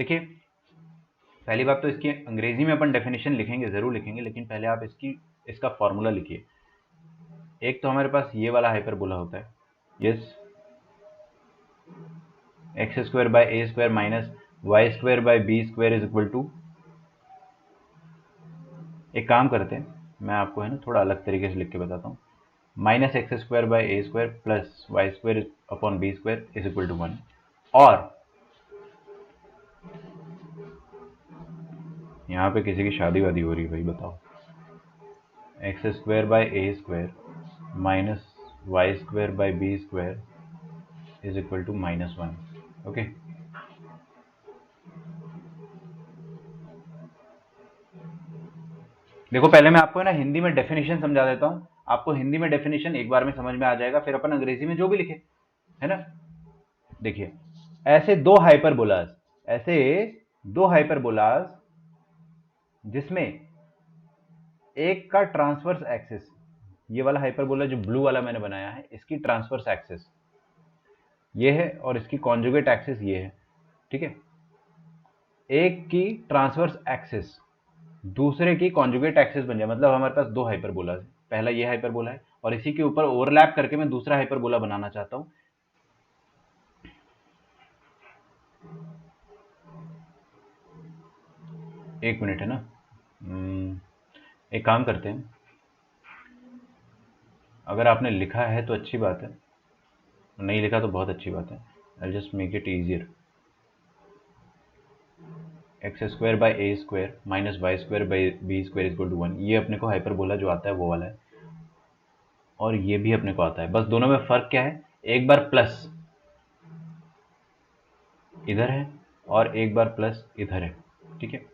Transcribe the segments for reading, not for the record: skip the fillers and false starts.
देखिए, पहली बात तो इसकी अंग्रेजी में अपन डेफिनेशन लिखेंगे, जरूर लिखेंगे, लेकिन पहले आप इसका फॉर्मूला लिखिए। एक तो हमारे पास ये वाला हाइपरबोला होता है, yes, x square by A square minus y square by b square is equal to, एक काम करते हैं, मैं आपको है ना थोड़ा अलग तरीके से लिख के बताता हूँ, minus x square by A square plus y square upon b square is equal to 1, और यहाँ पे किसी की शादी वादी हो रही है भाई, बताओ, x square by A square minus y square by b square is equal to -1। Okay, देखो पहले मैं आपको है ना हिंदी में डेफिनेशन समझा देता हूँ, आपको हिंदी में डेफिनेशन एक बार में समझ में आ जाएगा, फिर अपन अंग्रेजी में जो भी लिखे, है ना। देखिए, ऐसे दो हाइपरबोलास जिसमें एक का ट्रांसवर्स एक्सिस, ये वाला हाइपरबोला जो ब्लू वाला मैंने बनाया है, इसकी ट्रांसवर्स एक्सिस ये है और इसकी कॉन्जुगेट एक्सिस ये है, ठीक है। एक की ट्रांसवर्स एक्सिस दूसरे की कॉन्जुगेट एक्सिस बन जाए, मतलब हमारे पास दो हाइपरबोला है, पहला ये हाइपरबोला है और इसी के ऊपर ओवरलैप करके मैं दूसरा हाइपरबोला बनाना चाहता हूं। एक मिनट है ना, एक काम करते हैं, अगर आपने लिखा है तो अच्छी बात है, नहीं लिखा तो बहुत अच्छी बात है। I just make it easier, x square by A square minus y square by b square equal to 1, ये अपने को हाइपरबोला जो आता है वो वाला है, और ये भी अपने को आता है, बस दोनों में फर्क क्या है, एक बार प्लस इधर है और एक बार प्लस इधर है, ठीक है,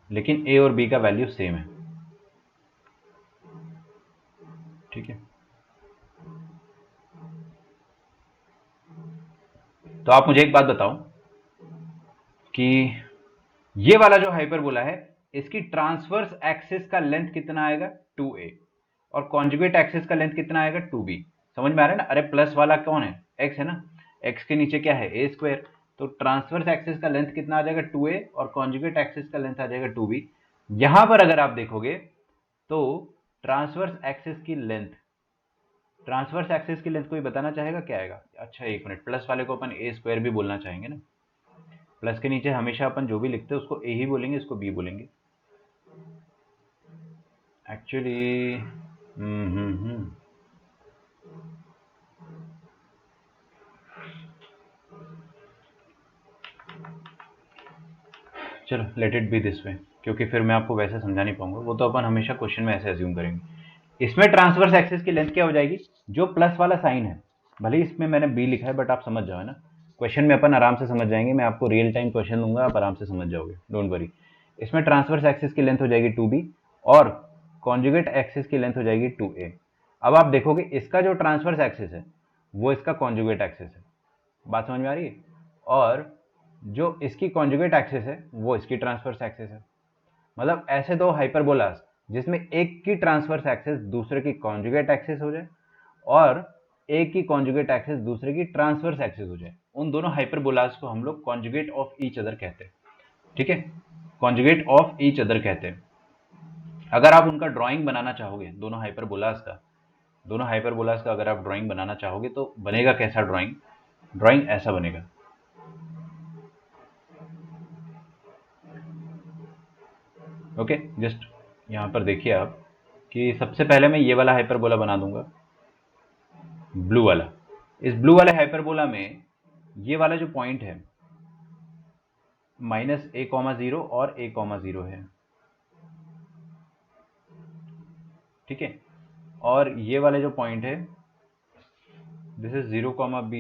लेकिन ए और बी का वैल्यू सेम है, ठीक है। तो आप मुझे एक बात बताओ कि ये वाला जो हाइपरबोला है, इसकी ट्रांसवर्स एक्सिस का लेंथ कितना आएगा 2a, और कॉन्जुगेट एक्सिस का लेंथ कितना आएगा 2b। समझ में आ रहा है ना, अरे प्लस वाला कौन है, x है ना, x के नीचे क्या है a स्क्वायर, तो ट्रांसवर्स एक्सिस का लेंथ कितना आ जाएगा 2a और कॉन्जुगेट एक्सिस का लेंथ आ जाएगा 2b। यहां पर अगर आप देखोगे तो ट्रांसवर्स एक्सिस की लेंथ कोई बताना चाहेगा क्या आएगा? अच्छा एक मिनट, प्लस वाले को अपन ए स्क्वायर भी बोलना चाहेंगे ना, प्लस के नीचे हमेशा अपन जो भी लिखते हैं उसको ए ही बोलेंगे, इसको बी बोलेंगे एक्चुअली। चलो let it be this way, क्योंकि फिर मैं आपको वैसे समझा नहीं पाऊंगा, वो तो अपन हमेशा क्वेश्चन में ऐसे अज्यूम करेंगे। इसमें ट्रांसवर्स एक्सिस की लेंथ क्या हो जाएगी, जो प्लस वाला साइन है, भले ही इसमें मैंने बी लिखा है बट आप समझ जाओ, है ना, क्वेश्चन में अपन आराम से समझ जाएंगे, मैं आपको रियल टाइम क्वेश्चन दूंगा, आप आराम से समझ जाओगे, डोंट वरी। इसमें ट्रांसवर्स एक्सिस की लेंथ हो जाएगी 2b और कॉन्जुगेट एक्सिस की लेंथ हो जाएगी 2a। अब आप देखोगे इसका जो ट्रांसवर्स एक्सिस है वो इसका कॉन्जुगेट एक्सिस है, बात समझ में आ रही है, और जो इसकी कॉन्जुगेट एक्सिस है वो इसकी ट्रांसवर्स एक्सिस है। मतलब ऐसे दो हाइपरबोलास जिसमें एक की ट्रांसवर्स एक्सिस दूसरे की कॉन्जुगेट एक्सिस हो जाए और एक की कॉन्जुगेट एक्सिस दूसरे की ट्रांसवर्स एक्सिस हो जाए, उन दोनों हाइपरबोलास को हम लोग कॉन्जुगेट ऑफ ईच अदर कहते हैं, ठीक है, कॉन्जुगेट ऑफ ईच अदर कहते हैं। अगर आप उनका ड्राइंग बनाना चाहोगे दोनों हाइपरबोलास का अगर आप ड्राइंग बनाना चाहोगे तो बनेगा कैसा ड्राइंग, ड्राइंग ऐसा बनेगा। ओके, जस्ट यहाँ पर देखिए आप कि सबसे पहले मैं ये वाला हाइपरबोला बना दूंगा, ब्लू वाला। इस ब्लू वाले हाइपरबोला में ये वाला जो पॉइंट है -a,0 और a,0 है, ठीक है, और ये वाले जो पॉइंट है this is 0,b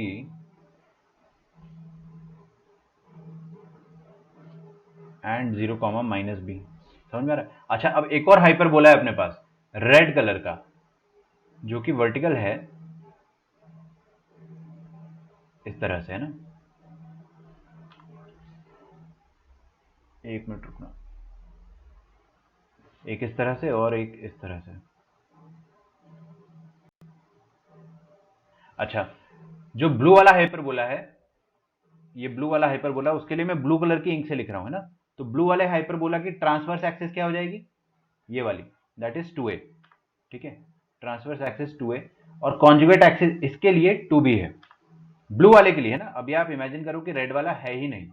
and 0,-b। समझ में आ रहा है? अच्छा, अब एक और हाइपरबोला है अपने पास रेड कलर का जो कि वर्टिकल है इस तरह से, है ना, एक मिनट रुकना, एक इस तरह से और एक इस तरह से। अच्छा, जो ब्लू वाला हाइपरबोला है ये ब्लू वाला हाइपरबोला, उसके लिए मैं ब्लू कलर की इंक से लिख रहा हूँ, है ना। तो ब्लू वाले हाइपरबोला की ट्रांसवर्स एक्सिस क्या हो जाएगी, ये वाली, दैट इज 2a। ठीक है, ट्रांसवर्स एक्सिस 2a, और कॉन्जुगेट एक्सिस इसके लिए 2b है, ब्लू वाले के लिए, है ना। अभी आप इमेजिन करो कि रेड वाला है ही नहीं,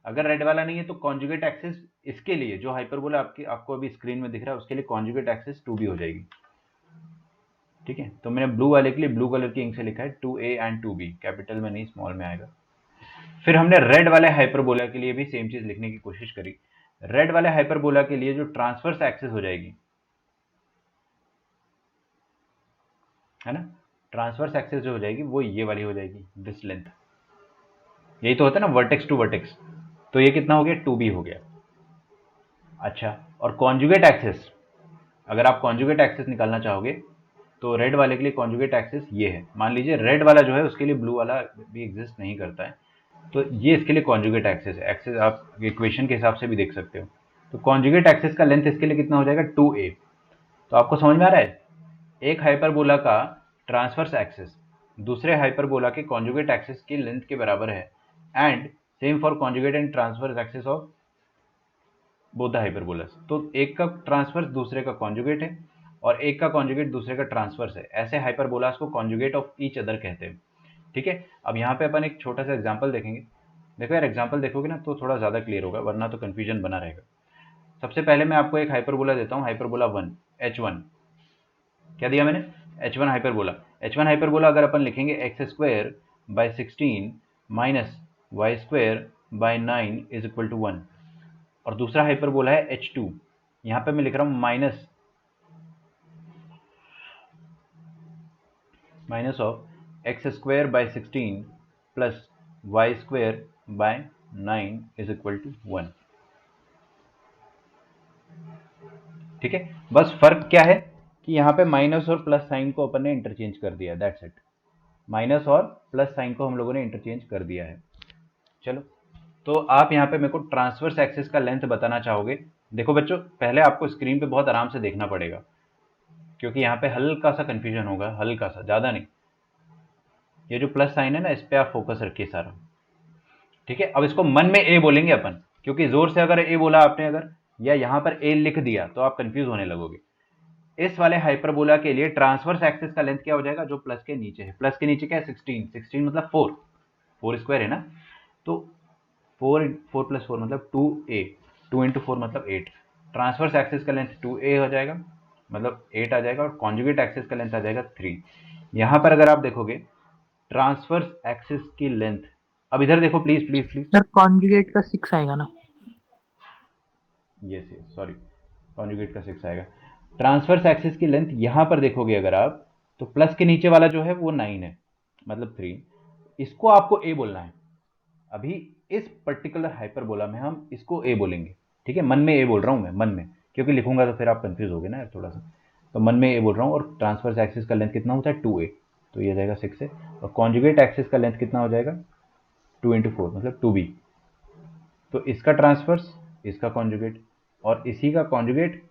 अगर रेड वाला नहीं है तो कॉन्जुगेट एक्सिस इसके लिए जो हाइपरबोला आपको अभी स्क्रीन में दिख रहा है उसके लिए कॉन्जुगेट एक्सिस 2b हो जाएगी। ठीक है, तो मैंने ब्लू वाले के लिए ब्लू कलर की इंक से लिखा है 2a एंड 2b, कैपिटल में नहीं स्मॉल में आएगा। फिर हमने रेड वाले हाइपरबोला के लिए भी सेम चीज लिखने की कोशिश करी। रेड वाले हाइपरबोला के लिए जो ट्रांसवर्स एक्सिस हो जाएगी, है ना, ट्रांसवर्स एक्सिस जो हो जाएगी वो ये वाली हो जाएगी, दिस लेंथ। यही तो होता है ना, वर्टेक्स टू वर्टेक्स। तो ये कितना हो गया, 2b हो गया। अच्छा, और कॉन्जुगेट एक्सिस, अगर आप कॉन्जुगेट एक्सिस निकालना चाहोगे तो रेड वाले के लिए कॉन्जुगेट एक्सिस ये है। मान लीजिए रेड वाला जो है उसके लिए ब्लू वाला भी एग्जिस्ट नहीं करता है, तो ये इसके लिए कॉन्जुगेट एक्सिस है। एक्सिस आप इक्वेशन के हिसाब से भी देख सकते हो। तो कॉन्जुगेट एक्सिस का लेंथ इसके लिए कितना हो जाएगा, 2a। तो आपको समझ में आ रहा है, एक हाइपरबोला का ट्रांसवर्स एक्सिस दूसरे हाइपरबोला के कॉन्जुगेट एक्सिस की लेंथ के बराबर है, and same for conjugate and transverse axis of both the hyperbolas. तो एक का ट्रांसवर्स दूसरे का कॉन्जुगेट है, और एक का कॉन्जुगेट दूसरे का ट्रांसवर्स है। ऐसे हाइपरबोलास को कॉन्जुगेट ऑफ ईच अदर कहते हैं। ठीक है, अब यहाँ पे अपन एक छोटा सा एग्जाम्पल देखेंगे। देखो यार, एग्जाम्पल देखोगे ना तो थोड़ा ज़्यादा क्लियर होगा, वरना तो कन्फ्यूजन बना रहेगा। सबसे पहले मैं आपको एक हाइपरबोला देता हूँ, हाइपरबोला 1, h1। क्या दिया मैंने, h1 हाइपरबोला। h1 हाइपरबोला अगर अपन लिखेंगे x²/16 minus y²/9 is equal to 1। और दूसरा हाइपरबोला है h2, यहाँ पे मैं लिख रहा हूँ minus of x²/16 plus y²/9 is equal to 1। ठीक है, बस फर्क क्या है कि यहाँ पे माइनस और प्लस साइन को अपन ने इंटरचेंज कर दिया, दैट्स इट। माइनस और प्लस साइन को हम लोगों ने इंटरचेंज कर दिया है। चलो, तो आप यहाँ पे मेरे को ट्रांसवर्स एक्सिस का लेंथ बताना चाहोगे। देखो बच्चों, पहले आपको स्क्रीन पे बहुत आराम से देखना पड़ेगा, क्योंकि यहाँ पे हल्का सा कंफ्यूजन होगा, हल्का सा, ज़्यादा नहीं। ये जो प्लस साइन है ना, इस पर आप फोकस रखिए सारा। ठीक है, अब इसको मन में ए बोलेंगे अपन, क्योंकि जोर से अगर ए बोला आपने, अगर या यहाँ पर ए लिख दिया तो आप कंफ्यूज होने लगोगे। इस वाले हाइपरबोला के लिए ट्रांसवर्स एक्सिस का लेंथ क्या हो जाएगा, जो प्लस के नीचे है। प्लस के नीचे क्या है, 16। 16 मतलब 4 स्क्वायर है ना, तो 4 + 4 मतलब 2a, 2 × 4 मतलब 8। ट्रांसवर्स एक्सिस का लेंथ 2a हो जाएगा, मतलब 8 आ जाएगा, और कॉन्जुगेट एक्सिस का लेंथ आ जाएगा 3। यहाँ पर अगर आप देखोगे ट्रांसवर्स एक्सिस की लेंथ, अब इधर देखो please please please. Sir conjugate का 6 आएगा ना। यस यस, सॉरी, कॉन्जुगेट का 6 आएगा। ट्रांसवर्स एक्सिस की लेंथ यहाँ पर देखोगे अगर आप, तो प्लस के नीचे वाला जो है वो 9 है, मतलब 3। इसको आपको ए बोलना है। अभी इस पर्टिकुलर हाइपरबोला में हम इसको ए बोलेंगे। ठीक है, मन में ए बोल रहा हूँ मैं, मन में, क्योंकि लिखूंगा तो फिर आप कंफ्यूज होगे ना यार थोड़ा सा। तो मन में ए बोल रहा हूँ, और ट्रांसवर्स एक्सिस का लेंथ कितना होता है, 2a, तो ये जाएगा 6 से। और कॉन्जुगेट एक्सिस का लेंथ कितना हो जाएगा, 2 × 4 मतलब 2b। तो इसका ट्रांसवर्स, इसका कॉन्जुगेट, और इसी का कॉन्जुगेट,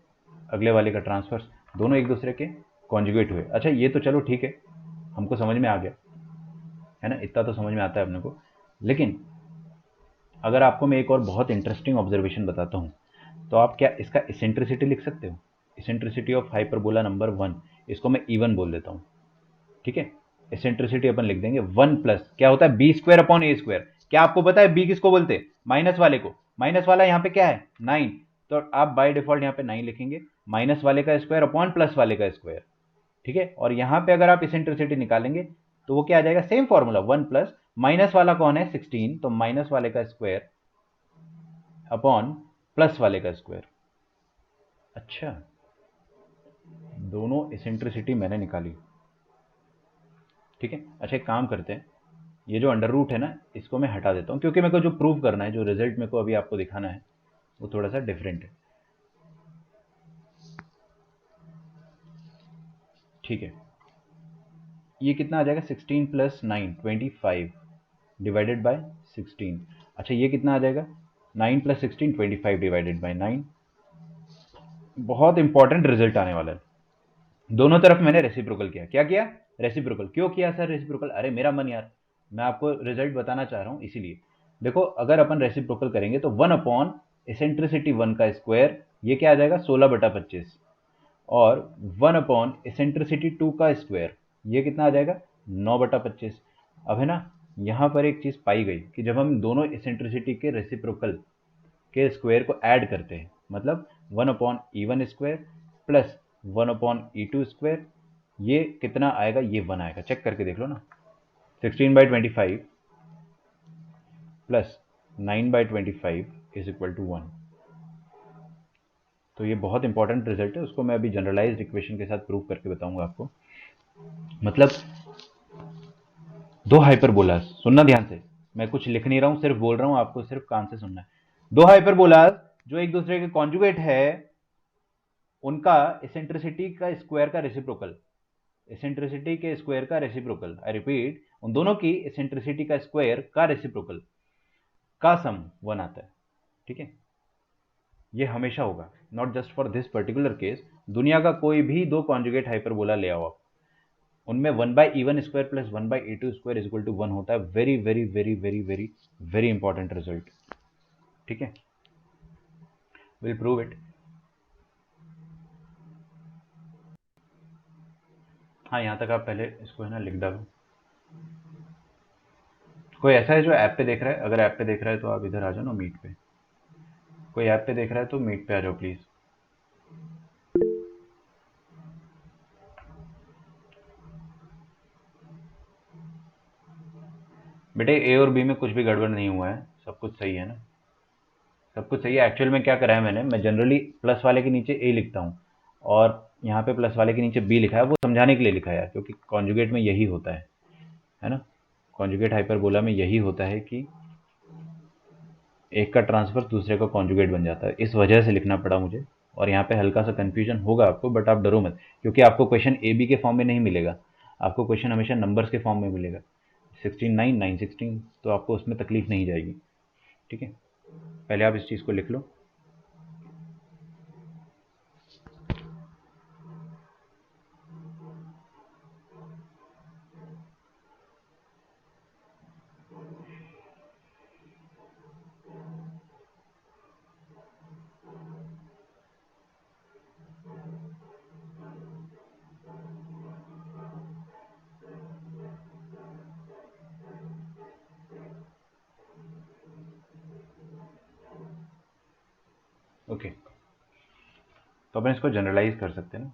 अगले वाले का ट्रांसवर्स, दोनों एक दूसरे के कॉन्जुगेट हुए। अच्छा, ये तो चलो ठीक है, हमको समझ में आ गया, है ना, इतना तो समझ में आता है अपने को। लेकिन अगर आपको मैं एक और बहुत इंटरेस्टिंग ऑब्जर्वेशन बताता हूँ, तो आप क्या इसका इसेंट्रिसिटी लिख सकते हो, इसेंट्रिसिटी ऑफ हाइपरबोला नंबर 1, इसको मैं E1 बोल देता हूँ। ठीक है, इसेंट्रिसिटी अपन लिख देंगे 1 प्लस क्या होता है, b² / a²। क्या आपको पता है b किसको बोलते हैं, माइनस वाले को। माइनस वाला यहाँ पे क्या है, 9, तो आप बाय डिफॉल्ट यहाँ पे 9 लिखेंगे, माइनस वाले का स्क्वायर अपॉन प्लस वाले का स्क्वायर। ठीक है, और यहाँ पे अगर आप इसेंट्रिसिटी निकालेंगे तो वो क्या आ जाएगा, सेम फॉर्मूला, 1 प्लस माइनस वाला कौन है, 16, तो माइनस वाले का स्क्वायर अपॉन प्लस वाले का स्क्वायर। अच्छा, दोनों इसेंट्रिसिटी मैंने निकाली। ठीक है, अच्छा एक काम करते हैं, ये जो अंडर रूट है ना, इसको मैं हटा देता हूँ, क्योंकि मेरे को जो प्रूव करना है, जो रिजल्ट मेरे को अभी आपको दिखाना है, वो थोड़ा सा डिफरेंट है। ठीक है, ये कितना आ जाएगा, 16 + 9 25 डिवाइडेड बाय 16। अच्छा, ये कितना आ जाएगा, 9 + 16 25 डिवाइडेड बाय 9। बहुत इंपॉर्टेंट रिजल्ट आने वाला है। दोनों तरफ मैंने रेसिप्रोकल किया। क्या किया, रेसिप्रोकल। क्यों किया सर रेसिप्रोकल, अरे मेरा मन यार, मैं आपको रिजल्ट बताना चाह रहा हूँ इसीलिए। देखो अगर अपन रेसिप्रोकल करेंगे तो 1 अपॉन एसेंट्रिसिटी 1 का स्क्वायर, ये क्या आ जाएगा 16/25, और 1 अपॉन एसेंट्रिसिटी 2 का स्क्वायर, ये कितना आ जाएगा 9/25। अब है ना, यहाँ पर एक चीज़ पाई गई कि जब हम दोनों एसेंट्रिसिटी के रेसिप्रोकल के स्क्वायर को ऐड करते हैं, मतलब 1 upon E1 square plus 1 upon E2 square, ये कितना आएगा, ये 1 आएगा। चेक करके देख लो ना, 16/25 प्लस 9/25 इज इक्वल टू 1। तो ये बहुत इंपॉर्टेंट रिजल्ट है, उसको मैं अभी जनरलाइज्ड इक्वेशन के साथ प्रूव करके बताऊंगा आपको। मतलब दो हाइपरबोलास, सुनना ध्यान से, मैं कुछ लिख नहीं रहा हूं, सिर्फ बोल रहा हूं, आपको सिर्फ कान से सुनना है। दो हाइपरबोलास जो एक दूसरे के कॉन्जुगेट है, उनका एसेंट्रिसिटी का स्क्वायर का रेसिप्रोकल, एसेंट्रिसिटी के स्क्वायर का रेसिप्रोकल, आई रिपीट, उन दोनों की एसेंट्रिसिटी का स्क्वायर का रेसिप्रोकल का सम 1 आता है। ठीक है, ये हमेशा होगा, not just for this particular case. दुनिया का कोई भी दो कॉन्जुगेट हाइपरबोला ले आओ आप, उनमें 1/E1 square plus 1/E2 square is equal to 1 होता है। Very very very very very very important result. ठीक है, विल प्रूव इट। हाँ, यहाँ तक आप पहले इसको है ना लिख डालो। कोई ऐसा है जो ऐप पे देख रहा है? अगर ऐप पे देख रहा है तो आप इधर आ जाओ ना मीट पे। कोई ऐप पे देख रहा है तो मीट पे आ जाओ प्लीज़। बेटे ए और बी में कुछ भी गड़बड़ नहीं हुआ है, सब कुछ सही है ना, सब कुछ सही है। एक्चुअल में क्या करा है मैंने, मैं जनरली प्लस वाले के नीचे ए लिखता हूँ और यहाँ पे प्लस वाले के नीचे बी लिखा है, वो समझाने के लिए लिखा है यार, क्योंकि कॉन्जुगेट में यही होता है ना, कॉन्जुगेट हाइपरबोला में यही होता है कि एक का ट्रांसफर दूसरे का कॉन्जुगेट बन जाता है, इस वजह से लिखना पड़ा मुझे। और यहाँ पे हल्का सा कन्फ्यूजन होगा आपको, बट आप डरो मत, क्योंकि आपको क्वेश्चन ए बी के फॉर्म में नहीं मिलेगा, आपको क्वेश्चन हमेशा नंबर्स के फॉर्म में मिलेगा, 16 9 9 16, तो आपको उसमें तकलीफ नहीं जाएगी। ठीक है, पहले आप इस चीज़ को लिख लो। ओके, तो अपन इसको जनरलाइज कर सकते हैं ना।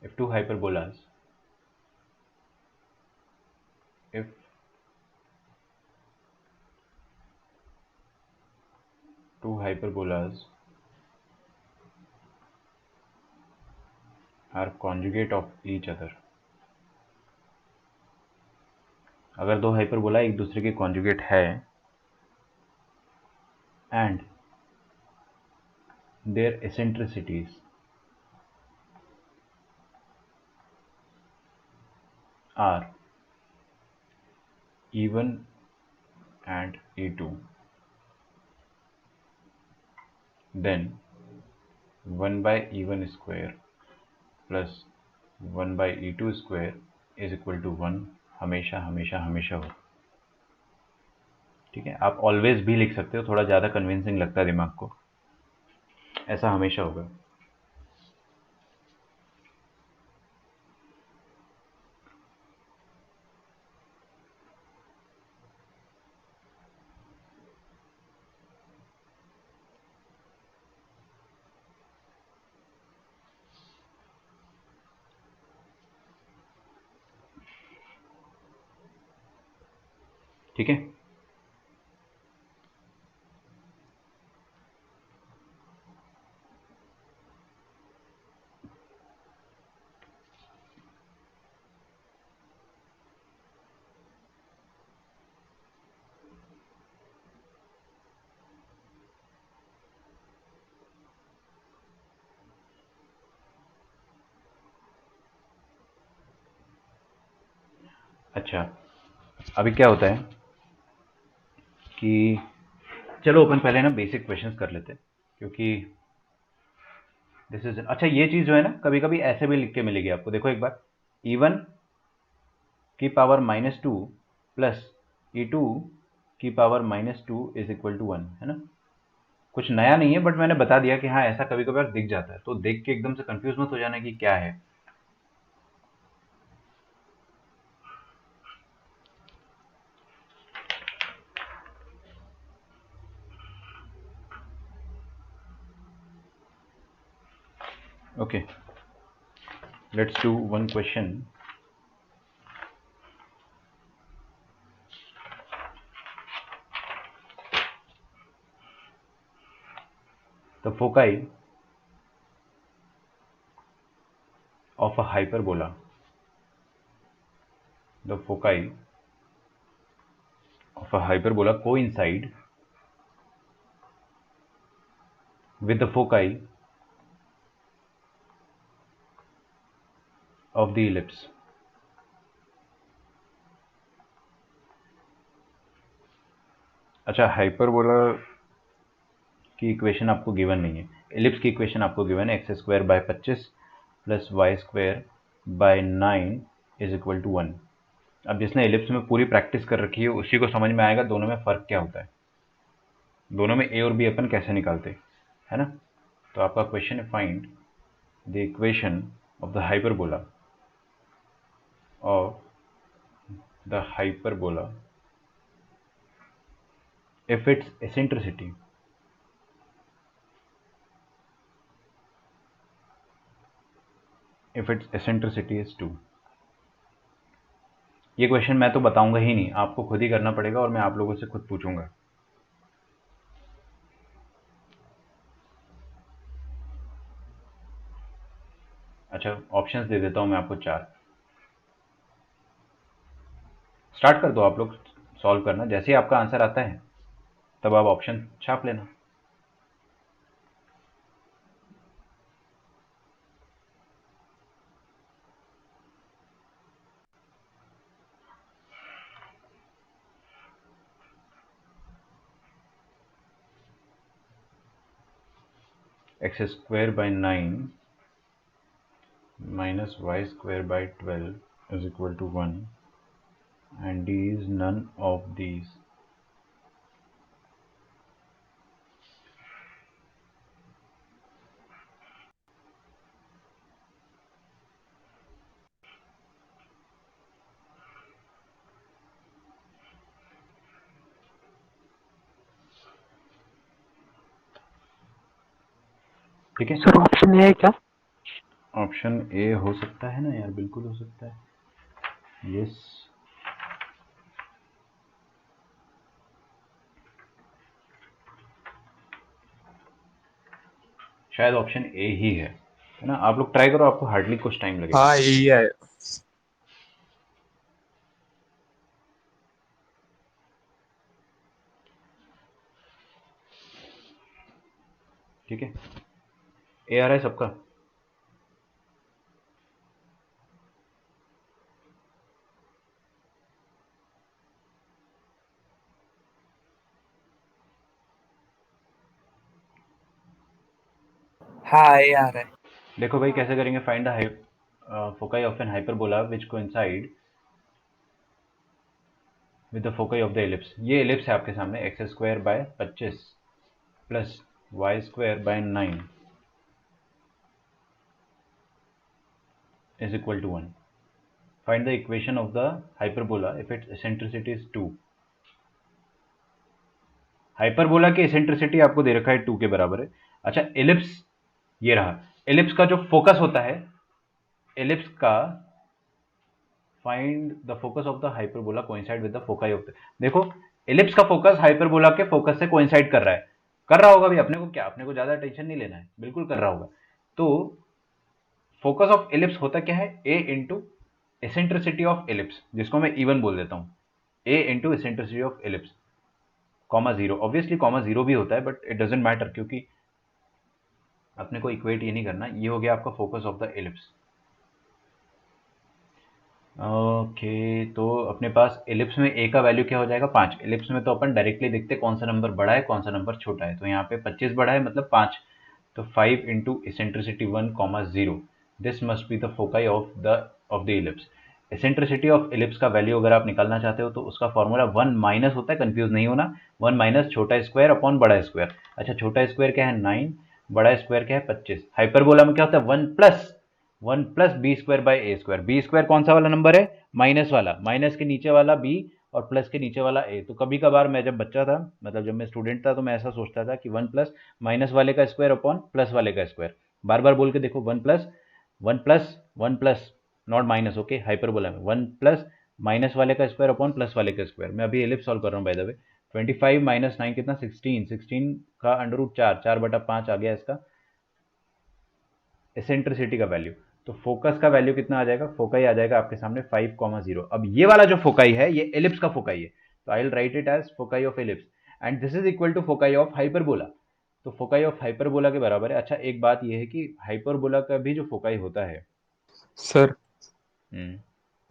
If two hyperbolas, if two hyperbolas are conjugate of each other, अगर दो हाइपरबोला एक दूसरे के कॉन्जुगेट है and their eccentricities are E1 and E2, then 1/E1 square plus 1/E2 square is equal to 1, हमेशा हमेशा हमेशा हो। ठीक है, आप ऑलवेज भी लिख सकते हो, थोड़ा ज़्यादा कन्विंसिंग लगता है दिमाग को, ऐसा हमेशा होगा। ठीक है, अच्छा अभी क्या होता है कि चलो अपन पहले ना बेसिक क्वेश्चंस कर लेते हैं, क्योंकि दिस इज अच्छा, ये चीज़ जो है ना कभी कभी ऐसे भी लिख के मिलेगी आपको। देखो एक बार, E1 की पावर -2 प्लस E2 की पावर -2 इज इक्वल टू 1, है ना। कुछ नया नहीं है, बट मैंने बता दिया कि हाँ ऐसा कभी कभार दिख जाता है, तो देख के एकदम से कंफ्यूज मत हो जाना कि क्या है। Okay, let's do one question. The foci of a hyperbola. The foci of a hyperbola coincide with the foci of the ellipse. अच्छा, हाइपरबोला की इक्वेशन आपको गिवन नहीं है, एलिप्स की इक्वेशन आपको गिवन है, x²/25 plus y²/9 is equal to 1। अब जिसने एलिप्स में पूरी प्रैक्टिस कर रखी है उसी को समझ में आएगा दोनों में फ़र्क क्या होता है, दोनों में ए और बी अपन कैसे निकालते, है ना। तो आपका क्वेश्चन है, find the equation of the hyperbola if its eccentricity is 2। ये क्वेश्चन मैं तो बताऊंगा ही नहीं, आपको खुद ही करना पड़ेगा और मैं आप लोगों से खुद पूछूंगा। अच्छा, ऑप्शंस दे देता हूं मैं आपको 4। स्टार्ट कर दो आप लोग सॉल्व करना, जैसे ही आपका आंसर आता है तब आप ऑप्शन छाप लेना। x²/9 minus y²/12 is equal to 1 and D is none of these। ठीक है सर, ऑप्शन ए है क्या? ऑप्शन ए हो सकता है ना यार, बिल्कुल हो सकता है। यस, शायद ऑप्शन ए ही है ना। आप लोग ट्राई करो, आपको हार्डली कुछ टाइम लगेगा। हाँ यही है। ठीक है, ए आ रहा है सबका। हाँ ये आ रहा है। देखो भाई कैसे करेंगे, find the foci of an hyperbola which coincide with the foci of the ellipse. ये एलिप्स है आपके सामने, x²/25 plus y²/9 is equal to 1। Find the equation of the hyperbola if its eccentricity is 2। Hyperbola की eccentricity आपको दे रखा है 2 के बराबर है। अच्छा, एलिप्स ये रहा, एलिप्स का जो फोकस होता है, एलिप्स का find the focus of the hyperbola coincide with the foci of the. देखो, एलिप्स का फोकस हाइपरबोला के फोकस से कोइंसाइड कर रहा है, कर रहा होगा भी, अपने को क्या, अपने को ज्यादा टेंशन नहीं लेना है, बिल्कुल कर रहा होगा। तो फोकस ऑफ एलिप्स होता क्या है, a into eccentricity of ellipse, जिसको मैं इवन बोल देता हूं, a into eccentricity of ellipse, comma 0। Obviously comma 0 भी होता है, बट इट डजेंट मैटर, क्योंकि अपने को इक्वेट ये नहीं करना। ये हो गया आपका focus of the ellipse. Okay, तो अपने पास एलिप्स में ए का वैल्यू क्या हो जाएगा, 5। एलिप्स में तो अपन डायरेक्टली देखते कौन सा नंबर बड़ा है कौन सा नंबर छोटा है, तो यहाँ पे 25 बड़ा है मतलब 5, तो 5 into eccentricity 1, 0, this must be the foci of the ellipse. Eccentricity of ellipse का वैल्यू अगर आप निकालना चाहते हो तो उसका फॉर्मूला 1 माइनस होता है, कंफ्यूज नहीं होना, 1 माइनस छोटा स्क्वायर अपॉन बड़ा स्क्वायर। अच्छा, छोटा स्क्वायर क्या है 9, बड़ा स्क्वायर क्या है 25। हाइपरबोला में क्या होता है 1 plus b square by a square. B square कौन सा वाला नंबर है, माइनस वाला, माइनस के नीचे वाला बी और प्लस के नीचे वाला ए। तो कभी कभार मैं जब बच्चा था, मतलब जब मैं स्टूडेंट था, तो मैं ऐसा सोचता था कि 1 प्लस माइनस वाले का स्क्वायर अपॉन प्लस वाले का स्क्वायर। बार बार बोल के देखो, 1 plus not minus, okay, hyperbola में 1 प्लस माइनस वाले का स्क्वायर अपॉन प्लस वाले का स्क्वायर। मैं अभी एलिप्स सॉल्व कर रहा हूँ बाय द वे। 25 माइनस 9 कितना 16, 16 का अंडर रूट 4, 4/5 आ गया इसका एसेंट्रिसिटी का वैल्यू। तो फोकस का वैल्यू कितना आ जाएगा, फोकाई आ जाएगा आपके सामने 5,0। अब ये वाला जो फोकाई है ये एलिप्स का फोकाई है, तो I will write it as foci of ellipse and this is equal to foci of hyperbola. तो फोकाई ऑफ हाइपरबोला के बराबर है। अच्छा, एक बात ये है कि हाइपरबोला का भी जो फोकाई होता है, सर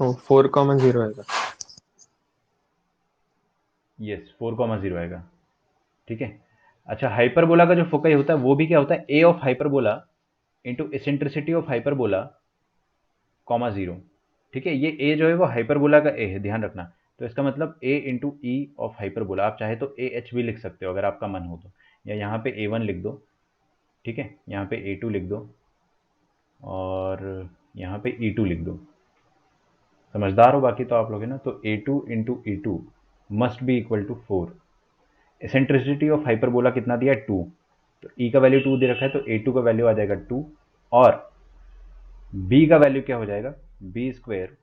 वो 4,0 आएगा। यस 4,0 आएगा, ठीक है। अच्छा, हाइपरबोला का जो फोकाई होता है वो भी क्या होता है, a of hyperbola into eccentricity of hyperbola comma 0, ठीक है। ये ए जो है वो हाइपरबोला का ए है, ध्यान रखना। तो इसका मतलब ए इंटू ई ऑफ हाइपरबोला। आप चाहे तो ए एच भी लिख सकते हो अगर आपका मन हो तो, या यहाँ पे A1 लिख दो, ठीक है, यहाँ पे A2 लिख दो और यहाँ पे E2 लिख दो। समझदार हो बाकी तो आप लोग, है ना। तो A2 into E2 must be equal to 4। Eccentricity of hyperbola कितना दिया है 2, तो ई का वैल्यू 2 दे रखा है, तो A2 का वैल्यू आ जाएगा 2 और बी का वैल्यू क्या हो जाएगा, b square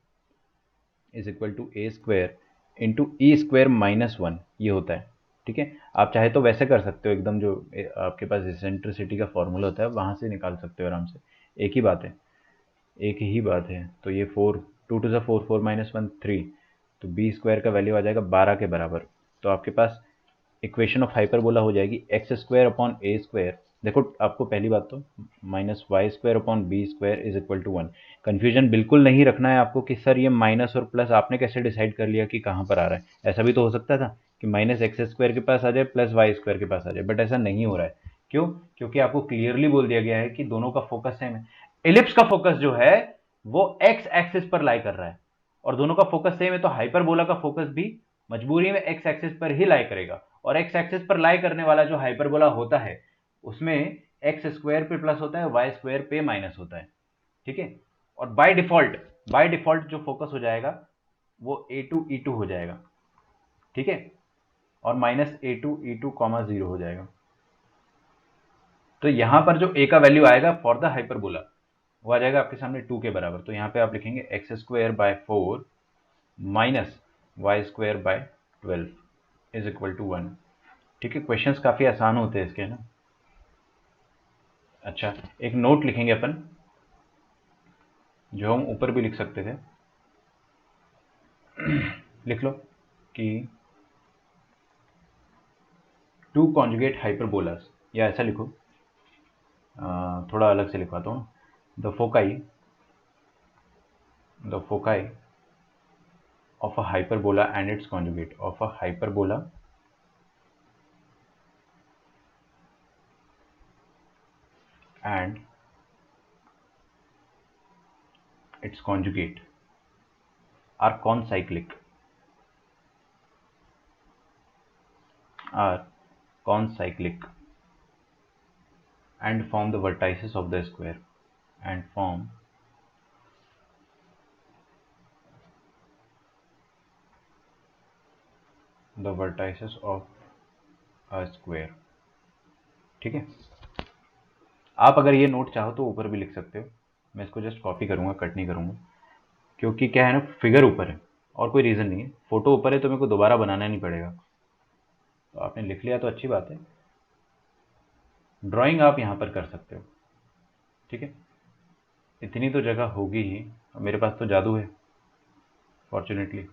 is equal to A square into E square minus 1, ये होता है, ठीक है। आप चाहे तो वैसे कर सकते हो एकदम, जो आपके पास एसेंट्रिसिटी का फॉर्मूला होता है वहाँ से निकाल सकते हो आराम से, एक ही बात है, एक ही बात है। तो ये 4, 2 टू ज़ा 4, 4 माइनस 1 3, तो बी स्क्वायर का वैल्यू आ जाएगा 12 के बराबर। तो आपके पास इक्वेशन ऑफ हाइपरबोला हो जाएगी x square upon a square. देखो, आपको पहली बात तो minus y square upon b square is equal to 1। Confusion बिल्कुल नहीं रखना है आपको कि सर ये माइनस और प्लस आपने कैसे डिसाइड कर लिया कि कहाँ पर आ रहा है। ऐसा भी तो हो सकता था कि माइनस एक्स स्क्वायर के पास आ जाए प्लस वाई स्क्वायर के पास आ जाए, बट ऐसा नहीं हो रहा है। क्यों, क्योंकि आपको क्लियरली बोल दिया गया है कि दोनों का फोकस सेम है। एलिप्स का फोकस जो है वो एक्स एक्सिस पर लाई कर रहा है और दोनों का फोकस सेम है, तो हाइपरबोला का फोकस भी मजबूरी में एक्स एक्सिस पर ही लाई करेगा। और एक्स एक्सिस पर लाई करने वाला जो हाइपरबोला होता है उसमें एक्स स्क्वायर पे प्लस होता है, वाई स्क्वायर पे माइनस होता है, ठीक है। और बाय डिफॉल्ट जो फोकस हो जाएगा वो A2 E2 हो जाएगा, ठीक है, और माइनस A2 E2 कॉमा 0 हो जाएगा। तो यहां पर जो a का वैल्यू आएगा फॉर द हाइपरबोला वो आ जाएगा आपके सामने 2 के बराबर। तो यहाँ पे आप लिखेंगे x square by 4 minus y square by 12 is equal to 1, ठीक है। क्वेश्चंस काफ़ी आसान होते हैं इसके, ना। अच्छा, एक नोट लिखेंगे अपन, जो हम ऊपर भी लिख सकते थे। लिख लो कि 2 कॉन्जुगेट हाइपरबोलास, या ऐसा लिखो, थोड़ा अलग से लिखवाता हूँ। The foci of a hyperbola and its conjugate of a hyperbola and its conjugate are concyclic and form the vertices of the square and form the vertices of a square, ठीक है। आप अगर ये नोट चाहो तो ऊपर भी लिख सकते हो, मैं इसको जस्ट कॉपी करूंगा, कट नहीं करूंगा, क्योंकि क्या है ना, फिगर ऊपर है और कोई रीज़न नहीं है। फोटो ऊपर है तो मेरे को दोबारा बनाना नहीं पड़ेगा। तो आपने लिख लिया तो अच्छी बात है, ड्राइंग आप यहाँ पर कर सकते हो, ठीक है। इतनी तो जगह होगी ही, मेरे पास तो जादू है फॉर्चुनेटली।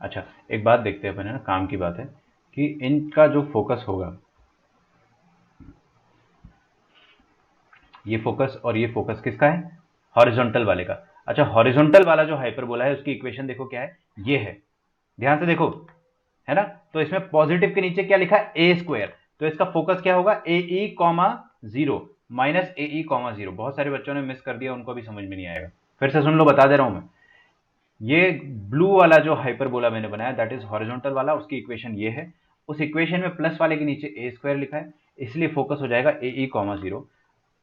अच्छा, एक बात देखते हैं अपन, है ना, काम की बात है कि इनका जो फोकस होगा, ये फोकस और ये फोकस किसका है, हॉरिजॉन्टल वाले का। अच्छा, हॉरिजॉन्टल वाला जो हाइपरबोला है उसकी इक्वेशन देखो क्या है, ये है, ध्यान से देखो, है ना। तो इसमें पॉजिटिव के नीचे क्या लिखा है, ए स्क्वायर, तो इसका फोकस क्या होगा, ए ई कॉमा जीरो माइनस ए ई कॉमा जीरो। बहुत सारे बच्चों ने मिस कर दिया, उनको भी समझ में नहीं आएगा, फिर से सुन लो, बता दे रहा हूं मैं। ये ब्लू वाला जो हाइपरबोला मैंने बनाया दैट इज हॉरिजॉन्टल वाला, उसकी इक्वेशन ये है। उस इक्वेशन में प्लस वाले के नीचे ए स्क्वायर लिखा है, इसलिए फोकस हो जाएगा ए ई कॉमा जीरो,